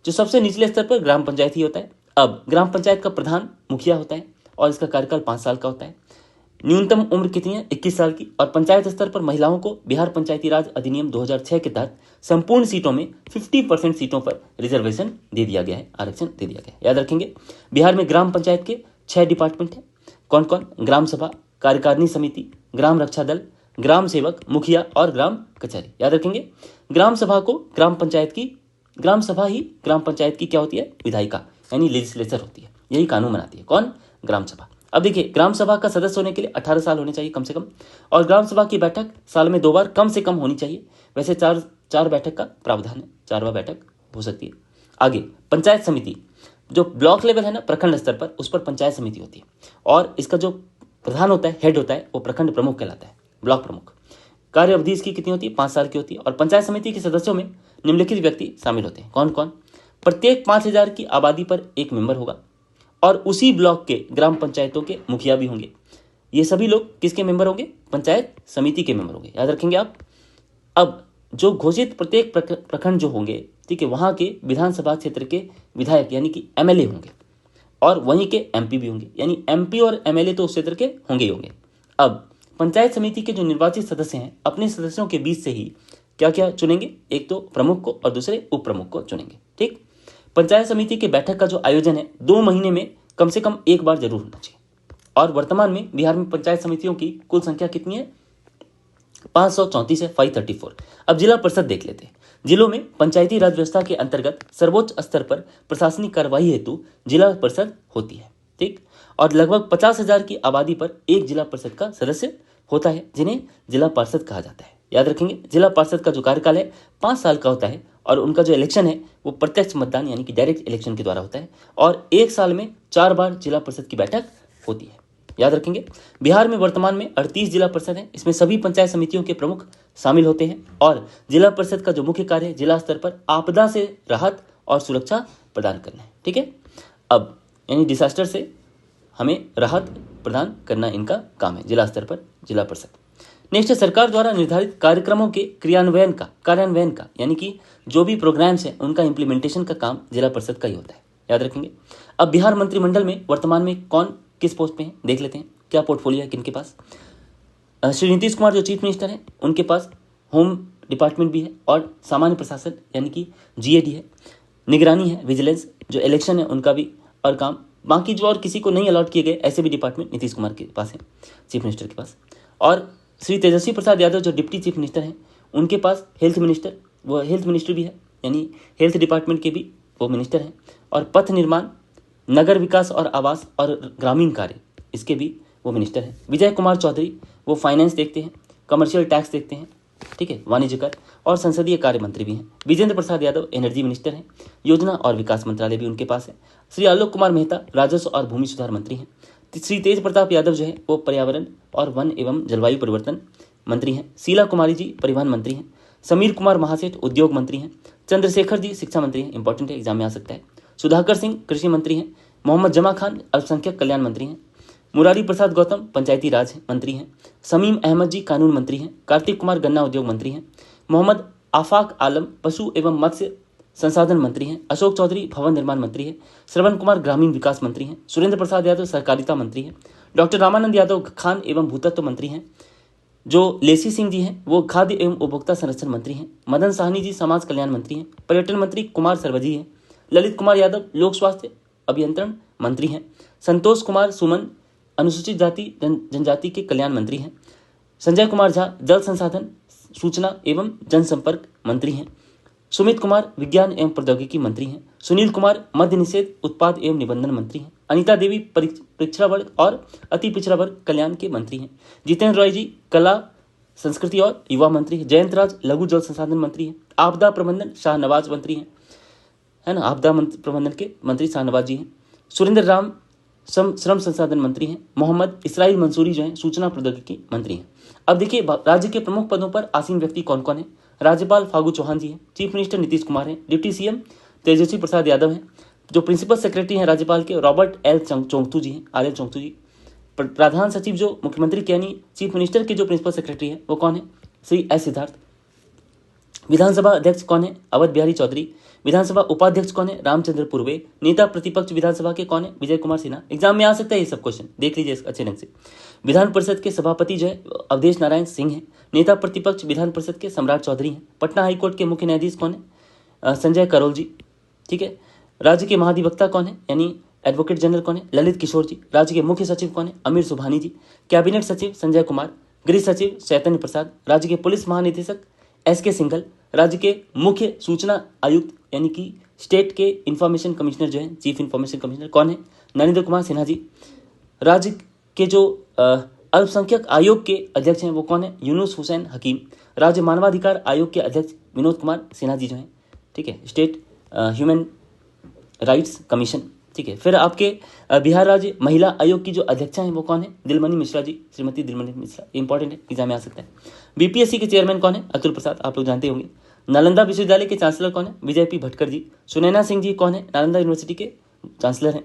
जो सबसे निचले स्तर पर ग्राम पंचायत ही होता है। अब ग्राम पंचायत का प्रधान मुखिया होता है और इसका कार्यकाल 5 साल का होता है। न्यूनतम उम्र कितनी है? 21 साल की। और पंचायत स्तर पर महिलाओं को बिहार पंचायती राज अधिनियम 2006 के तहत संपूर्ण सीटों में 50% सीटों पर रिजर्वेशन दे दिया गया है, आरक्षण दे दिया गया है। याद रखेंगे बिहार में ग्राम पंचायत के 6 डिपार्टमेंट हैं। कौन कौन? ग्राम सभा, कार्यकारिणी समिति, ग्राम रक्षा दल, ग्राम सेवक, मुखिया और ग्राम कचहरी। याद रखेंगे ग्राम सभा को ग्राम पंचायत की क्या होती है? विधायिका यानी लेजिस्लेचर होती है, यही कानून बनाती है। कौन? ग्राम सभा। अब देखिए ग्राम सभा का सदस्य होने के लिए 18 साल होने चाहिए कम से कम और ग्राम सभा की बैठक साल में 2 बार कम से कम होनी चाहिए। वैसे चार बैठक का प्रावधान है, 4वां बैठक हो सकती है। आगे पंचायत समिति, जो ब्लॉक लेवल है ना प्रखंड स्तर पर, उस पर पंचायत समिति होती है और इसका जो प्रधान होता है, हेड होता है, वो प्रखंड प्रमुख कहलाता है, ब्लॉक प्रमुख। कार्य अवधि इसकी कितनी होती है? 5 साल की होती है और पंचायत समिति के सदस्यों में निम्नलिखित व्यक्ति शामिल होते हैं। कौन कौन? प्रत्येक 5000 की आबादी पर एक मेंबर होगा और उसी ब्लॉक के ग्राम पंचायतों के मुखिया भी होंगे। ये सभी लोग किसके मेंबर होंगे? पंचायत समिति के मेंबर होंगे। याद रखेंगे आप। अब जो घोषित प्रत्येक प्रखंड जो होंगे, ठीक है, वहां के विधानसभा क्षेत्र के विधायक यानी कि एमएलए होंगे और वहीं के एमपी भी होंगे, यानी एमपी और एमएलए तो उस क्षेत्र के होंगे ही होंगे। अब पंचायत समिति के जो निर्वाचित सदस्य हैं अपने सदस्यों के बीच से ही क्या क्या चुनेंगे? एक तो प्रमुख को और दूसरे उप प्रमुख को चुनेंगे। ठीक, पंचायत समिति के बैठक का जो आयोजन है 2 महीने में कम से कम एक बार जरूर होना चाहिए। और वर्तमान में बिहार में पंचायत समितियों की कुल संख्या कितनी है? 534 है, 534। अब जिला परिषद देख लेते हैं। जिलों में पंचायती राज व्यवस्था के अंतर्गत सर्वोच्च स्तर पर प्रशासनिक कार्यवाही हेतु जिला परिषद होती है। ठीक, और लगभग 50,000 की आबादी पर एक जिला परिषद का सदस्य होता है जिन्हें जिला पार्षद कहा जाता है। याद रखेंगे जिला पार्षद का जो कार्यकाल है 5 साल का होता है और उनका जो इलेक्शन है वो प्रत्यक्ष मतदान यानी कि डायरेक्ट इलेक्शन के द्वारा होता है और 1 साल में 4 बार जिला परिषद की बैठक होती है। याद रखेंगे। बिहार में वर्तमान में 38 जिला परिषद हैं। इसमें सभी पंचायत समितियों के प्रमुख शामिल होते हैं और जिला परिषद का जो मुख्य कार्य है जिला स्तर पर आपदा से राहत और सुरक्षा प्रदान करना है। ठीक है, अब यानी डिजास्टर से हमें राहत प्रदान करना इनका काम है जिला स्तर पर जिला परिषद। नेक्स्ट है सरकार द्वारा निर्धारित कार्यक्रमों के कार्यान्वयन का यानी कि जो भी प्रोग्राम्स हैं उनका इम्प्लीमेंटेशन का काम जिला परिषद का ही होता है, याद रखेंगे। अब बिहार मंत्रिमंडल में वर्तमान में कौन किस पोस्ट पे हैं देख लेते हैं, क्या पोर्टफोलियो है किनके पास। श्री नीतीश कुमार जो चीफ मिनिस्टर हैं उनके पास होम डिपार्टमेंट भी है और सामान्य प्रशासन यानी कि जीएडी है, निगरानी है, विजिलेंस, जो इलेक्शन है उनका भी और काम, बाकी जो और किसी को नहीं अलॉट किए गए ऐसे भी डिपार्टमेंट नीतीश कुमार के पास है, चीफ मिनिस्टर के पास। और श्री तेजस्वी प्रसाद यादव जो डिप्टी चीफ मिनिस्टर हैं उनके पास हेल्थ मिनिस्टर भी है, यानी हेल्थ डिपार्टमेंट के भी वो मिनिस्टर हैं। और पथ निर्माण, नगर विकास और आवास और ग्रामीण कार्य इसके भी वो मिनिस्टर हैं। विजय कुमार चौधरी वो फाइनेंस देखते हैं, कमर्शियल टैक्स देखते हैं, ठीक है, वाणिज्य कर और संसदीय कार्य मंत्री भी हैं। विजेंद्र प्रसाद यादव एनर्जी मिनिस्टर हैं, योजना और विकास मंत्रालय भी उनके पास है। श्री आलोक कुमार मेहता राजस्व और भूमि सुधार मंत्री हैं। श्री तेज प्रताप यादव जो है वो पर्यावरण और वन एवं जलवायु परिवर्तन मंत्री हैं। शीला कुमारी जी परिवहन मंत्री हैं। समीर कुमार महासेठ उद्योग मंत्री हैं। चंद्रशेखर जी शिक्षा मंत्री हैं, इंपॉर्टेंट है, एग्जाम में आ सकता है। सुधाकर सिंह कृषि मंत्री हैं। मोहम्मद जमा खान अल्पसंख्यक कल्याण मंत्री हैं। मुरारी प्रसाद गौतम पंचायती राज मंत्री हैं। समीम अहमद जी कानून मंत्री हैं। कार्तिक कुमार गन्ना उद्योग मंत्री हैं। मोहम्मद आफाक आलम पशु एवं मत्स्य संसाधन मंत्री हैं। अशोक चौधरी भवन निर्माण मंत्री हैं। श्रवण कुमार ग्रामीण विकास मंत्री हैं। सुरेंद्र प्रसाद यादव सहकारिता मंत्री हैं। डॉक्टर रामानंद यादव खान एवं भूतत्व मंत्री हैं। जो लेसी सिंह जी हैं वो खाद्य एवं उपभोक्ता संरक्षण मंत्री हैं। मदन साहनी जी समाज कल्याण मंत्री हैं। पर्यटन मंत्री कुमार सरवजी हैं। ललित कुमार यादव लोक स्वास्थ्य अभियंत्रण मंत्री हैं। संतोष कुमार सुमन अनुसूचित जाति जनजाति के कल्याण मंत्री हैं। संजय कुमार झा जल संसाधन सूचना एवं जनसंपर्क मंत्री हैं। सुमित कुमार विज्ञान एवं प्रौद्योगिकी मंत्री हैं। सुनील कुमार मद्य निषेध उत्पाद एवं निबंधन मंत्री हैं। अनिता देवी पिछड़ा वर्ग और अति पिछड़ा वर्ग कल्याण के मंत्री हैं। जितेंद्र रॉय जी कला संस्कृति और युवा मंत्री हैं। जयंत राज लघु जल संसाधन मंत्री हैं। आपदा प्रबंधन शाहनवाज मंत्री हैं, है ना, आपदा प्रबंधन के मंत्री शाहनवाज जी हैं। सुरेंद्र राम श्रम संसाधन मंत्री हैं। मोहम्मद इसराइल मंसूरी जो हैं सूचना प्रौद्योगिकी मंत्री हैं। अब देखिए राज्य के प्रमुख पदों पर आसीन व्यक्ति कौन कौन है। राज्यपाल फागू चौहान जी हैं। चीफ मिनिस्टर नीतीश कुमार हैं। डिप्टी सीएम तेजस्वी प्रसाद यादव हैं। जो प्रिंसिपल सेक्रेटरी हैं राज्यपाल के रॉबर्ट एल चोंगतू जी हैं, आर.एल. चोंगतू जी। प्रधान सचिव जो मुख्यमंत्री के यानी चीफ मिनिस्टर के जो प्रिंसिपल सेक्रेटरी है वो कौन है, श्री एस सिद्धार्थ। विधानसभा अध्यक्ष कौन है, अवध बिहारी चौधरी। विधानसभा उपाध्यक्ष कौन है, रामचंद्र पूर्वे। नेता प्रतिपक्ष विधानसभा के कौन है, विजय कुमार सिन्हा। एग्जाम में आ सकता है ये सब क्वेश्चन, देख लीजिए अच्छे ढंग से। विधान परिषद के सभापति जो है अवधेश नारायण सिंह है। नेता प्रतिपक्ष विधान परिषद के सम्राट चौधरी हैं। पटना हाईकोर्ट के मुख्य न्यायाधीश कौन है, संजय करोल जी, ठीक है। राज्य के महाधिवक्ता कौन है यानी एडवोकेट जनरल कौन है, ललित किशोर जी। राज्य के मुख्य सचिव कौन है, अमीर सुभानी जी। कैबिनेट सचिव संजय कुमार। गृह सचिव चैतन्य प्रसाद। राज्य के पुलिस महानिदेशक एस.के. सिंघल। राज्य के मुख्य सूचना आयुक्त यानी कि स्टेट के इंफॉर्मेशन कमिश्नर जो है चीफ इंफॉर्मेशन कमिश्नर कौन है, नरेंद्र कुमार सिन्हा जी। राज्य के जो अल्पसंख्यक आयोग के अध्यक्ष हैं वो कौन है, यूनुस हुसैन हकीम। राज्य मानवाधिकार आयोग के अध्यक्ष विनोद कुमार सिन्हा जी जो हैं, ठीक है, स्टेट ह्यूमन राइट्स कमीशन, ठीक है। फिर आपके बिहार राज्य महिला आयोग की जो अध्यक्षा हैं वो कौन है, दिलमणि मिश्रा जी, श्रीमती दिलमणि मिश्रा, इंपॉर्टेंट है, एग्जाम में आ सकता है। बीपीएससी के चेयरमैन कौन है, अतुल प्रसाद, आप लोग जानते होंगे। नालंदा विश्वविद्यालय के चांसलर कौन है, विजय पी भटकर जी। सुनैना सिंह जी कौन है, नालंदा यूनिवर्सिटी के चांसलर हैं,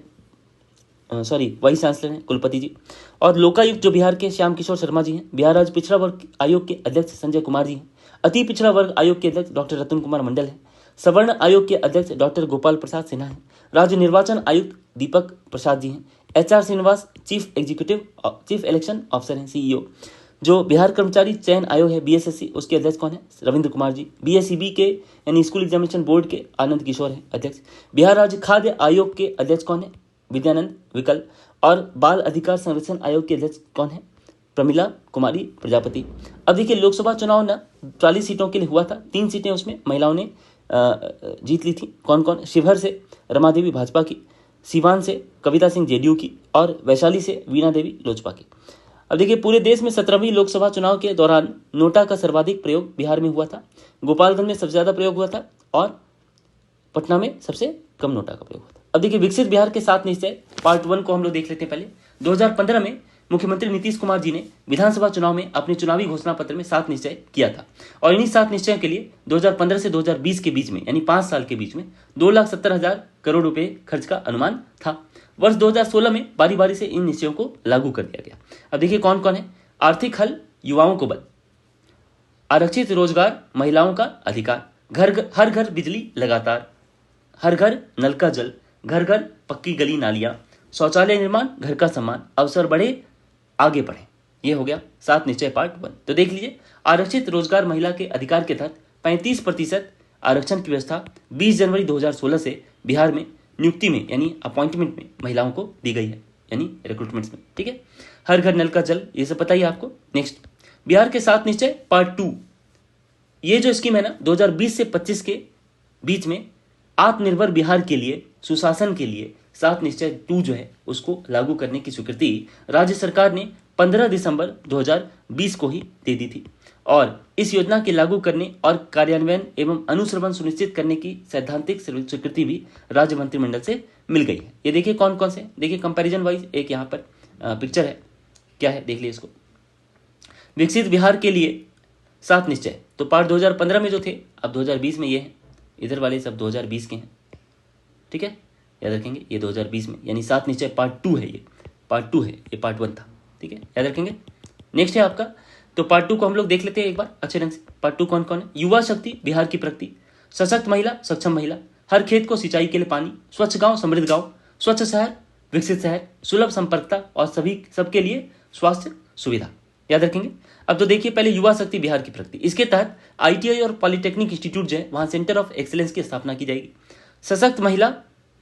वाइस चांसलर हैं, कुलपति जी। और लोकायुक्त जो बिहार के श्याम किशोर शर्मा जी हैं। बिहार राज्य पिछड़ा वर्ग आयोग के अध्यक्ष संजय कुमार जी हैं। अति पिछड़ा वर्ग आयोग के अध्यक्ष डॉक्टर रतन कुमार मंडल है। सवर्ण आयोग के अध्यक्ष डॉक्टर गोपाल प्रसाद सिन्हा है। राज्य निर्वाचन आयुक्त दीपक प्रसाद जी हैं। H R. Srinivas chief election officer हैं, सीईओ। जो बिहार कर्मचारी चयन आयोग है बीएसएससी, उसके अध्यक्ष कौन है, रविंद्र कुमार जी। बीएसईबी के यानी स्कूल एग्जामिनेशन बोर्ड के आनंद किशोर है अध्यक्ष। बिहार राज्य खाद्य आयोग के अध्यक्ष कौन है, विद्यानंद विकल। और बाल अधिकार संरक्षण आयोग के अध्यक्ष कौन है, प्रमिला कुमारी प्रजापति। अब देखिए लोकसभा चुनाव ना 40 सीटों के लिए हुआ था, 3 सीटें उसमें महिलाओं ने जीत ली थी। कौन कौन, शिवहर से रमा देवी भाजपा की, सीवान से कविता सिंह जेडीयू की और वैशाली से वीणा देवी लोजपा की। अब देखिए पूरे देश में 17वीं लोकसभा चुनाव के दौरान नोटा का सर्वाधिक प्रयोग बिहार में हुआ था। गोपालगंज में सबसे ज्यादा प्रयोग हुआ था और पटना में सबसे कम नोटा का प्रयोग हुआ था। अब देखिए विकसित बिहार के 7 निश्चय पार्ट 1 को हम लोग देख लेते हैं। पहले 2015 में मुख्यमंत्री नीतीश कुमार जी ने विधानसभा चुनाव में अपने चुनावी घोषणा पत्र में 7 निश्चय किया था और इन्हीं 7 निश्चयों के लिए 2015 से 2020 के बीच में यानी 5 साल के बीच में 2,70,000 करोड़ रुपए खर्च का अनुमान था। वर्ष 2016 में बारी बारी से इन निश्चयों को लागू कर दिया गया। अब देखिए कौन कौन है। आर्थिक हल, युवाओं को बल, आरक्षित रोजगार, महिलाओं का अधिकार, हर घर बिजली लगातार, हर घर नल का जल, घर घर पक्की गली नालियां, शौचालय निर्माण, घर का सम्मान, अवसर बढ़े आगे बढ़े। ये हो गया 7 निश्चय पार्ट 1। तो देख लीजिए, आरक्षित रोजगार महिला के अधिकार के तहत 35% आरक्षण की व्यवस्था 20 जनवरी 2016 से बिहार में नियुक्ति में यानी अपॉइंटमेंट में महिलाओं को दी गई है, यानी रिक्रूटमेंट्स में। ठीक है, हर घर नल का जल, ये सब पता ही आपको। नेक्स्ट, बिहार के 7 निश्चय पार्ट 2। ये जो स्कीम है ना 2020 से 25 के बीच में आत्मनिर्भर बिहार के लिए, सुशासन के लिए 7 निश्चय 2 जो है उसको लागू करने की स्वीकृति राज्य सरकार ने 15 दिसंबर 2020 को ही दे दी थी और इस योजना के लागू करने और कार्यान्वयन एवं अनुश्रवण सुनिश्चित करने की सैद्धांतिक स्वीकृति भी राज्य मंत्रिमंडल से मिल गई है। ये देखिए कौन कौन से, देखिए कंपैरिजन वाइज एक यहाँ पर पिक्चर है, क्या है देख लीजिए इसको। विकसित बिहार के लिए 7 निश्चय, तो पार्ट 2015 में जो थे अब 2020 में ये हैं, इधर वाले सब 2020 के हैं। ठीक है, याद रखेंगे ये 2020 में, यानी 7 निश्चय पार्ट 2 है, ये पार्ट 2 है, ये पार्ट 1 था। ठीक है, याद रखेंगे। नेक्स्ट है आपका, तो पार्ट 2 को हम लोग देख लेते हैं एक बार अच्छे ढंग से। पार्ट 2 कौन कौन है। युवा शक्ति, बिहार की प्रगति, सशक्त महिला, सक्षम महिला, हर खेत को सिंचाई के लिए पानी, स्वच्छ गांव समृद्ध गांव, स्वच्छ शहर विकसित शहर, सुलभ संपर्कता और सबके लिए स्वास्थ्य सुविधा। याद रखेंगे। अब तो देखिए पहले युवा शक्ति बिहार की प्रगति, इसके तहत ITI और पॉलिटेक्निक इंस्टीट्यूट जो है वहां सेंटर ऑफ एक्सीलेंस की स्थापना की जाएगी। सशक्त महिला,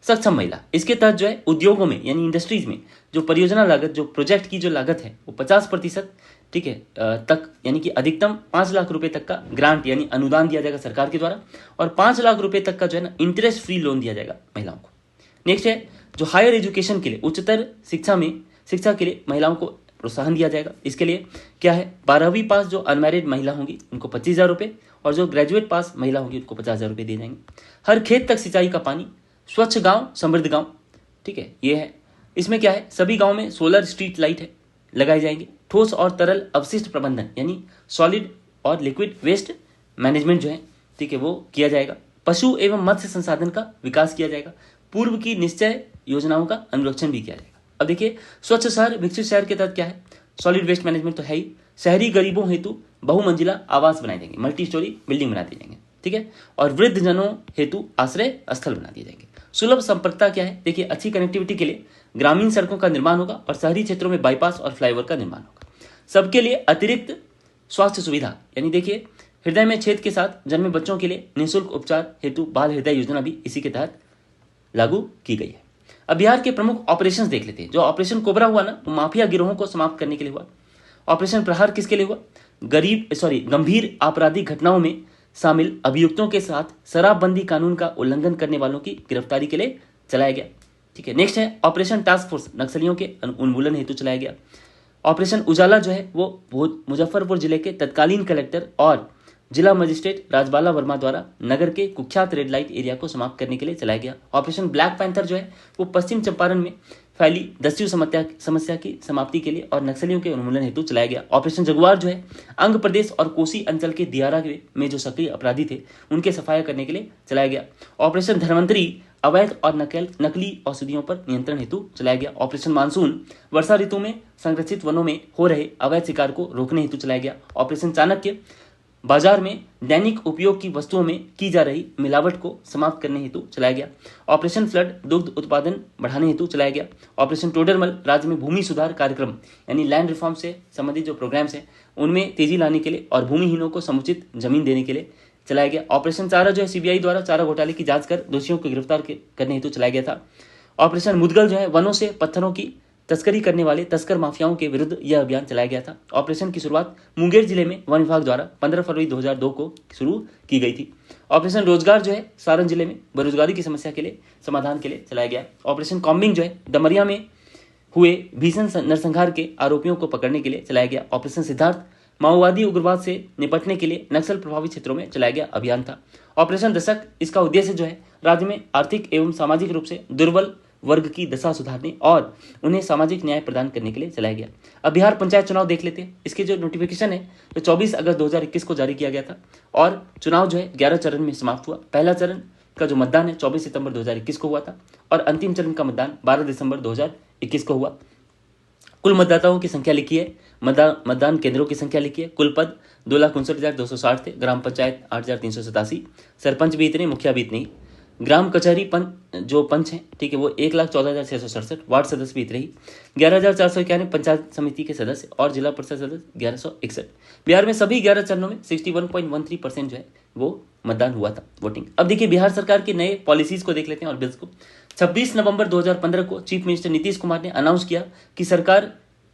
सक्षम महिला, इसके तहत जो है उद्योगों में यानी इंडस्ट्रीज में जो परियोजना लागत, जो प्रोजेक्ट की जो लागत है वो 50% ठीक है तक, यानी कि अधिकतम 5 लाख रुपए तक का ग्रांट यानी अनुदान दिया जाएगा सरकार के द्वारा और 5 लाख रुपए तक का जो है ना इंटरेस्ट फ्री लोन दिया जाएगा महिलाओं को। नेक्स्ट है जो हायर एजुकेशन के लिए, उच्चतर शिक्षा के लिए महिलाओं को प्रोत्साहन दिया जाएगा। इसके लिए क्या है, 12वीं पास जो अनमैरिड महिला होंगी उनको 25,000 रुपये और जो ग्रेजुएट पास महिला होंगी उनको 50,000 रुपये दिए जाएंगे। हर खेत तक सिंचाई का पानी, स्वच्छ गांव समृद्ध गांव। ठीक है, ये है। इसमें क्या है, सभी गांव में सोलर स्ट्रीट लाइट है लगाए जाएंगे। ठोस और तरल अवशिष्ट प्रबंधन यानी सॉलिड और लिक्विड वेस्ट मैनेजमेंट जो है ठीक है वो किया जाएगा। पशु एवं मत्स्य संसाधन का विकास किया जाएगा। पूर्व की निश्चय योजनाओं का अनुरक्षण भी किया जाएगा। अब देखिए स्वच्छ शहर विकसित शहर के तहत क्या है, सॉलिड वेस्ट मैनेजमेंट तो है ही। शहरी गरीबों हेतु बहुमंजिला आवास बनाए जाएंगे, मल्टी स्टोरी बिल्डिंग बना दिए जाएंगे। ठीक है, और वृद्ध जनों हेतु आश्रय स्थल बना दिए जाएंगे। सुलभ संपर्कता क्या है, देखिए अच्छी कनेक्टिविटी के लिए ग्रामीण सड़कों का निर्माण होगा और शहरी क्षेत्रों में बाईपास और फ्लाईओवर का निर्माण होगा। सबके लिए अतिरिक्त स्वास्थ्य सुविधा, यानी देखिए हृदय में छेद के साथ जन्मे बच्चों के लिए निःशुल्क उपचार हेतु बाल हृदय योजना भी इसी के तहत लागू की गई है। अब बिहार के प्रमुख ऑपरेशंस देख लेते हैं। जो ऑपरेशन कोबरा हुआ ना वो माफिया गिरोहों को समाप्त करने के लिए हुआ। ऑपरेशन प्रहार किसके लिए हुआ, गंभीर आपराधिक घटनाओं में शामिल अभियुक्तों के साथ शराबबंदी कानून का उल्लंघन करने वालों की गिरफ्तारी के लिए चलाया गया। ठीक है, नेक्स्ट है ऑपरेशन टास्क फोर्स, नक्सलियों के उन्मूलन हेतु चलाया गया। ऑपरेशन उजाला जो है वो मुजफ्फरपुर जिले के तत्कालीन कलेक्टर और जिला मजिस्ट्रेट राजबाला वर्मा द्वारा नगर के कुख्यात रेड लाइट एरिया को समाप्त करने के लिए चलाया गया। ऑपरेशन ब्लैक पैंथर जो है वो पश्चिम चंपारण में फैली दस्यु समस्या की समाप्ति के लिए और नक्सलियों के उन्मूलन हेतु चलाया गया। ऑपरेशन जगुआर जो है अंग प्रदेश और कोसी अंचल के दियारा में जो सक्रिय अपराधी थे उनके सफाया करने के लिए चलाया गया। ऑपरेशन धनवंतरी अवैध और नकली औषधियों पर नियंत्रण हेतु चलाया गया। ऑपरेशन मानसून वर्षा ऋतु में संरक्षित वनों में हो रहे अवैध शिकार को रोकने हेतु चलाया गया। ऑपरेशन चाणक्य बाजार में दैनिक उपयोग की वस्तुओं में की जा रही मिलावट को समाप्त करने हेतु चलाया गया। ऑपरेशन फ्लड दुग्ध उत्पादन बढ़ाने हेतु चलाया गया। ऑपरेशन टोडरमल राज्य में भूमि सुधार कार्यक्रम यानी लैंड रिफॉर्म से संबंधित जो प्रोग्राम्स हैं उनमें तेजी लाने के लिए और भूमिहीनों को समुचित जमीन देने के लिए चलाया गया। ऑपरेशन चारा जो है CBI द्वारा चारा घोटाले की जांच कर दोषियों को गिरफ्तार करने हेतु चलाया गया था। ऑपरेशन मुदगल जो है वनों से पत्थरों की तस्करी करने वाले तस्कर माफियाओं के विरुद्ध यह अभियान चलाया गया था। ऑपरेशन की शुरुआत मुंगेर जिले में वन विभाग द्वारा 15 फरवरी 2002 को शुरू की गई थी। ऑपरेशन रोजगार जो है सारण जिले में बेरोजगारी की समस्या के लिए समाधान के लिए चलाया गया। ऑपरेशन कॉम्बिंग जो है डमरिया में हुए भीषण नरसंहार के आरोपियों को पकड़ने के लिए चलाया गया। ऑपरेशन सिद्धार्थ माओवादी उग्रवाद से निपटने के लिए नक्सल प्रभावित क्षेत्रों में चलाया गया अभियान था। ऑपरेशन दशक, इसका उद्देश्य जो है राज्य में आर्थिक एवं सामाजिक रूप से दुर्बल वर्ग की दशा सुधारने और उन्हें सामाजिक न्याय प्रदान करने के लिए चलाया गया। अब बिहार पंचायत चुनाव देख लेते हैं। इसके जो नोटिफिकेशन है जो 24 अगस्त 2021 को जारी किया गया था और चुनाव जो है 11 चरण में समाप्त हुआ। पहला चरण का जो मतदान है 24 सितंबर 2021 को हुआ था और अंतिम चरण का मतदान 12 दिसंबर 2021 को हुआ। कुल मतदाताओं की संख्या लिखी है, मतदान केंद्रों की संख्या लिखी है। कुल पद 2,59,260 थे। ग्राम पंचायत 8,387, सरपंच भी इतने, मुखिया भी इतने। ग्राम कचहरी जो पंच हैं, ठीक है, वो 1,14,667। वार्ड सदस्य भी इतने ही। 11,491 पंचायत समिति के सदस्य और जिला परिषद सदस्य 1161। बिहार में सभी 11 चरणों में 61.13% जो है वो मतदान हुआ था, वोटिंग। अब देखिए बिहार सरकार के नए पॉलिसीज को देख लेते हैं और बिल्स को। 26 नवंबर 2015 को चीफ मिनिस्टर नीतीश कुमार ने अनाउंस किया कि सरकार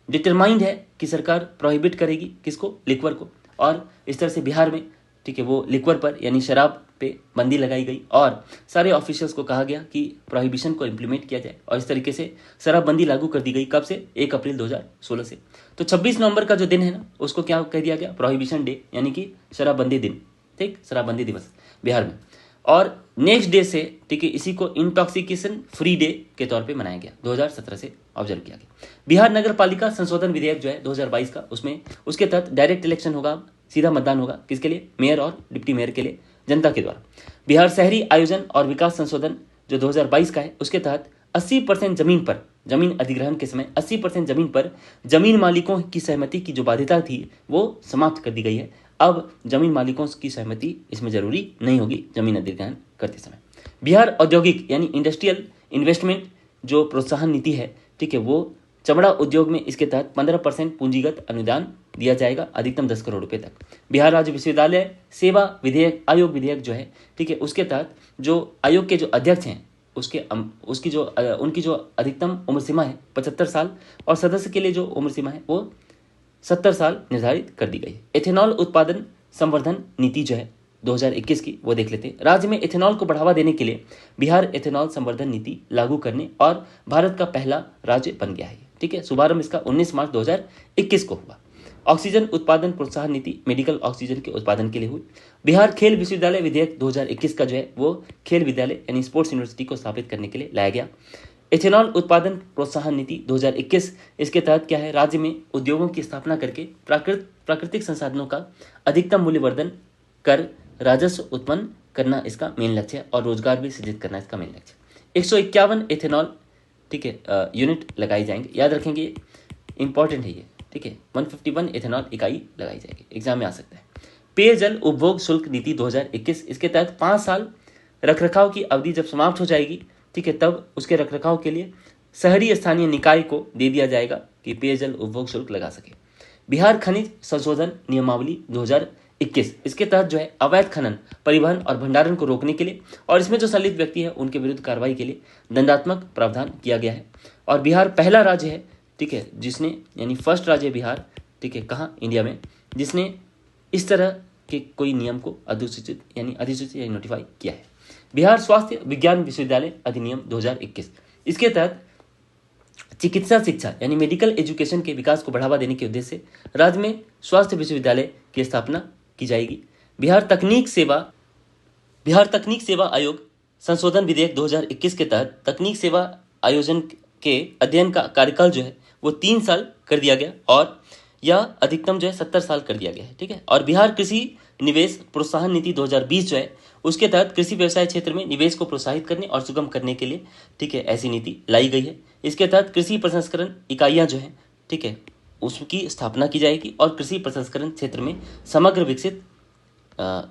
डिटरमाइंड है कि सरकार प्रोहिबिट करेगी किसको, लिक्वर को। और इस तरह से बिहार में, ठीक है, वो लिक्वर पर यानी शराब पे बंदी लगाई गई और सारे ऑफिशियल्स को कहा गया कि प्रोहिबिशन को इम्प्लीमेंट किया जाए और इस तरीके से शराबबंदी लागू कर दी गई। कब से? 1 अप्रैल 2016 से। तो 26 नवंबर का जो दिन है ना, उसको क्या कह दिया गया? प्रोहिबिशन डे, यानी कि शराबबंदी दिन, ठीक, शराबबंदी दिवस बिहार में। और नेक्स्ट डे से, ठीक है, इसी को इंटॉक्सिकेशन फ्री डे के तौर पे मनाया गया, 2017 से ऑब्जर्व किया गया। बिहार नगर पालिका संशोधन विधेयक जो है 2022 का, उसमें उसके तहत डायरेक्ट इलेक्शन होगा, सीधा मतदान होगा। किसके लिए? मेयर और डिप्टी मेयर के लिए, जनता के द्वारा। बिहार शहरी आयोजन और विकास संशोधन जो 2022 का है, उसके तहत 80% जमीन पर, जमीन अधिग्रहण के समय 80% जमीन पर जमीन मालिकों की सहमति की जो बाध्यता थी वो समाप्त कर दी गई है। अब जमीन मालिकों की सहमति इसमें जरूरी नहीं होगी जमीन अधिग्रहण करते समय। बिहार औद्योगिक यानी इंडस्ट्रियल इन्वेस्टमेंट जो प्रोत्साहन नीति है, ठीक है, वो चमड़ा उद्योग में इसके तहत 15% पूंजीगत अनुदान दिया जाएगा, अधिकतम 10 करोड़ रुपए तक। बिहार राज्य विश्वविद्यालय सेवा विधेयक, आयोग विधेयक जो है, ठीक है, उसके तहत जो आयोग के जो अध्यक्ष हैं उनकी जो अधिकतम उम्र सीमा है 75 साल और सदस्य के लिए जो उम्र सीमा है वो 70 साल निर्धारित कर दी गई है। एथेनॉल उत्पादन संवर्धन नीति जो है 2021 की, वो देख लेते हैं। राज्य में एथेनॉल को बढ़ावा देने के लिए बिहार एथेनॉल संवर्धन नीति लागू करने और भारत का पहला राज्य बन गया है, ठीक है। शुभारंभ इसका 19 मार्च 2021 को हुआ। ऑक्सीजन उत्पादन प्रोत्साहन नीति मेडिकल ऑक्सीजन के उत्पादन के लिए हुई। बिहार खेल विश्वविद्यालय विधेयक 2021 का जो है वो खेल विद्यालय यानी स्पोर्ट्स यूनिवर्सिटी को स्थापित करने के लिए लाया गया। एथेनॉल उत्पादन प्रोत्साहन नीति 2021, इसके तहत क्या है? राज्य में उद्योगों की स्थापना करके प्राकृतिक संसाधनों का अधिकतम मूल्यवर्धन कर राजस्व उत्पन्न करना इसका मेन लक्ष्य है और रोजगार भी सृजित करना इसका मेन लक्ष्य है। 151 एथेनॉल, ठीक है, यूनिट लगाई जाएंगे, याद रखेंगे, इंपॉर्टेंट है ये, ठीक है। 151 एथेनॉल इकाई लगाई जाएगी, एग्जाम में आ सकता है। पेयजल उपभोग शुल्क नीति 2021, इसके तहत 5 साल रखरखाव की अवधि जब समाप्त हो जाएगी, ठीक है, तब उसके रखरखाव के लिए शहरी स्थानीय निकाय को दे दिया जाएगा कि पेयजल उपभोग शुल्क लगा सके। बिहार खनिज संशोधन नियमावली 2021, इसके तहत जो है अवैध खनन, परिवहन और भंडारण को रोकने के लिए और इसमें जो संलिप्त व्यक्ति है उनके विरुद्ध कार्रवाई के लिए दंडात्मक प्रावधान किया गया है। और बिहार पहला राज्य है, ठीक है, जिसने, यानी फर्स्ट राज्य बिहार, ठीक है, कहाँ? इंडिया में, जिसने इस तरह के कोई नियम को अधिसूचित यानी नोटिफाई किया है। बिहार स्वास्थ्य विज्ञान विश्वविद्यालय अधिनियम 2021, इसके तहत चिकित्सा शिक्षा यानी मेडिकल एजुकेशन के विकास को बढ़ावा देने के उद्देश्य से राज्य में स्वास्थ्य विश्वविद्यालय की स्थापना की जाएगी। बिहार तकनीक सेवा आयोग संशोधन विधेयक 2021 के तहत तकनीक सेवा आयोजन के अध्ययन का कार्यकाल जो है वो 3 साल कर दिया गया और यह अधिकतम जो है 70 साल कर दिया गया है, ठीक है। और बिहार कृषि निवेश प्रोत्साहन नीति 2020 जो है उसके तहत कृषि व्यवसाय क्षेत्र में निवेश को प्रोत्साहित करने और सुगम करने के लिए, ठीक है, ऐसी नीति लाई गई है। इसके तहत कृषि प्रसंस्करण इकाइयां जो है, ठीक है, उसकी स्थापना की जाएगी और कृषि प्रसंस्करण क्षेत्र में समग्र विकसित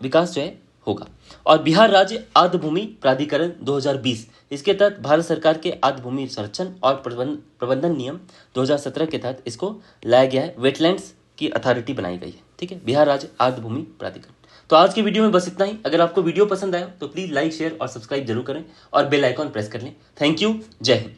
विकास जो है होगा। और बिहार राज्य आर्द्र भूमि प्राधिकरण 2020, इसके तहत भारत सरकार के आर्द्र भूमि संरक्षण और प्रबंधन नियम 2017 के तहत इसको लाया गया है। वेटलैंड्स की अथॉरिटी बनाई गई है, ठीक है, बिहार राज्य आर्द्र भूमि प्राधिकरण। तो आज की वीडियो में बस इतना ही। अगर आपको वीडियो पसंद आया तो प्लीज लाइक, शेयर और सब्सक्राइब जरूर करें और बेल आइकॉन प्रेस कर लें। थैंक यू, जय हिंद।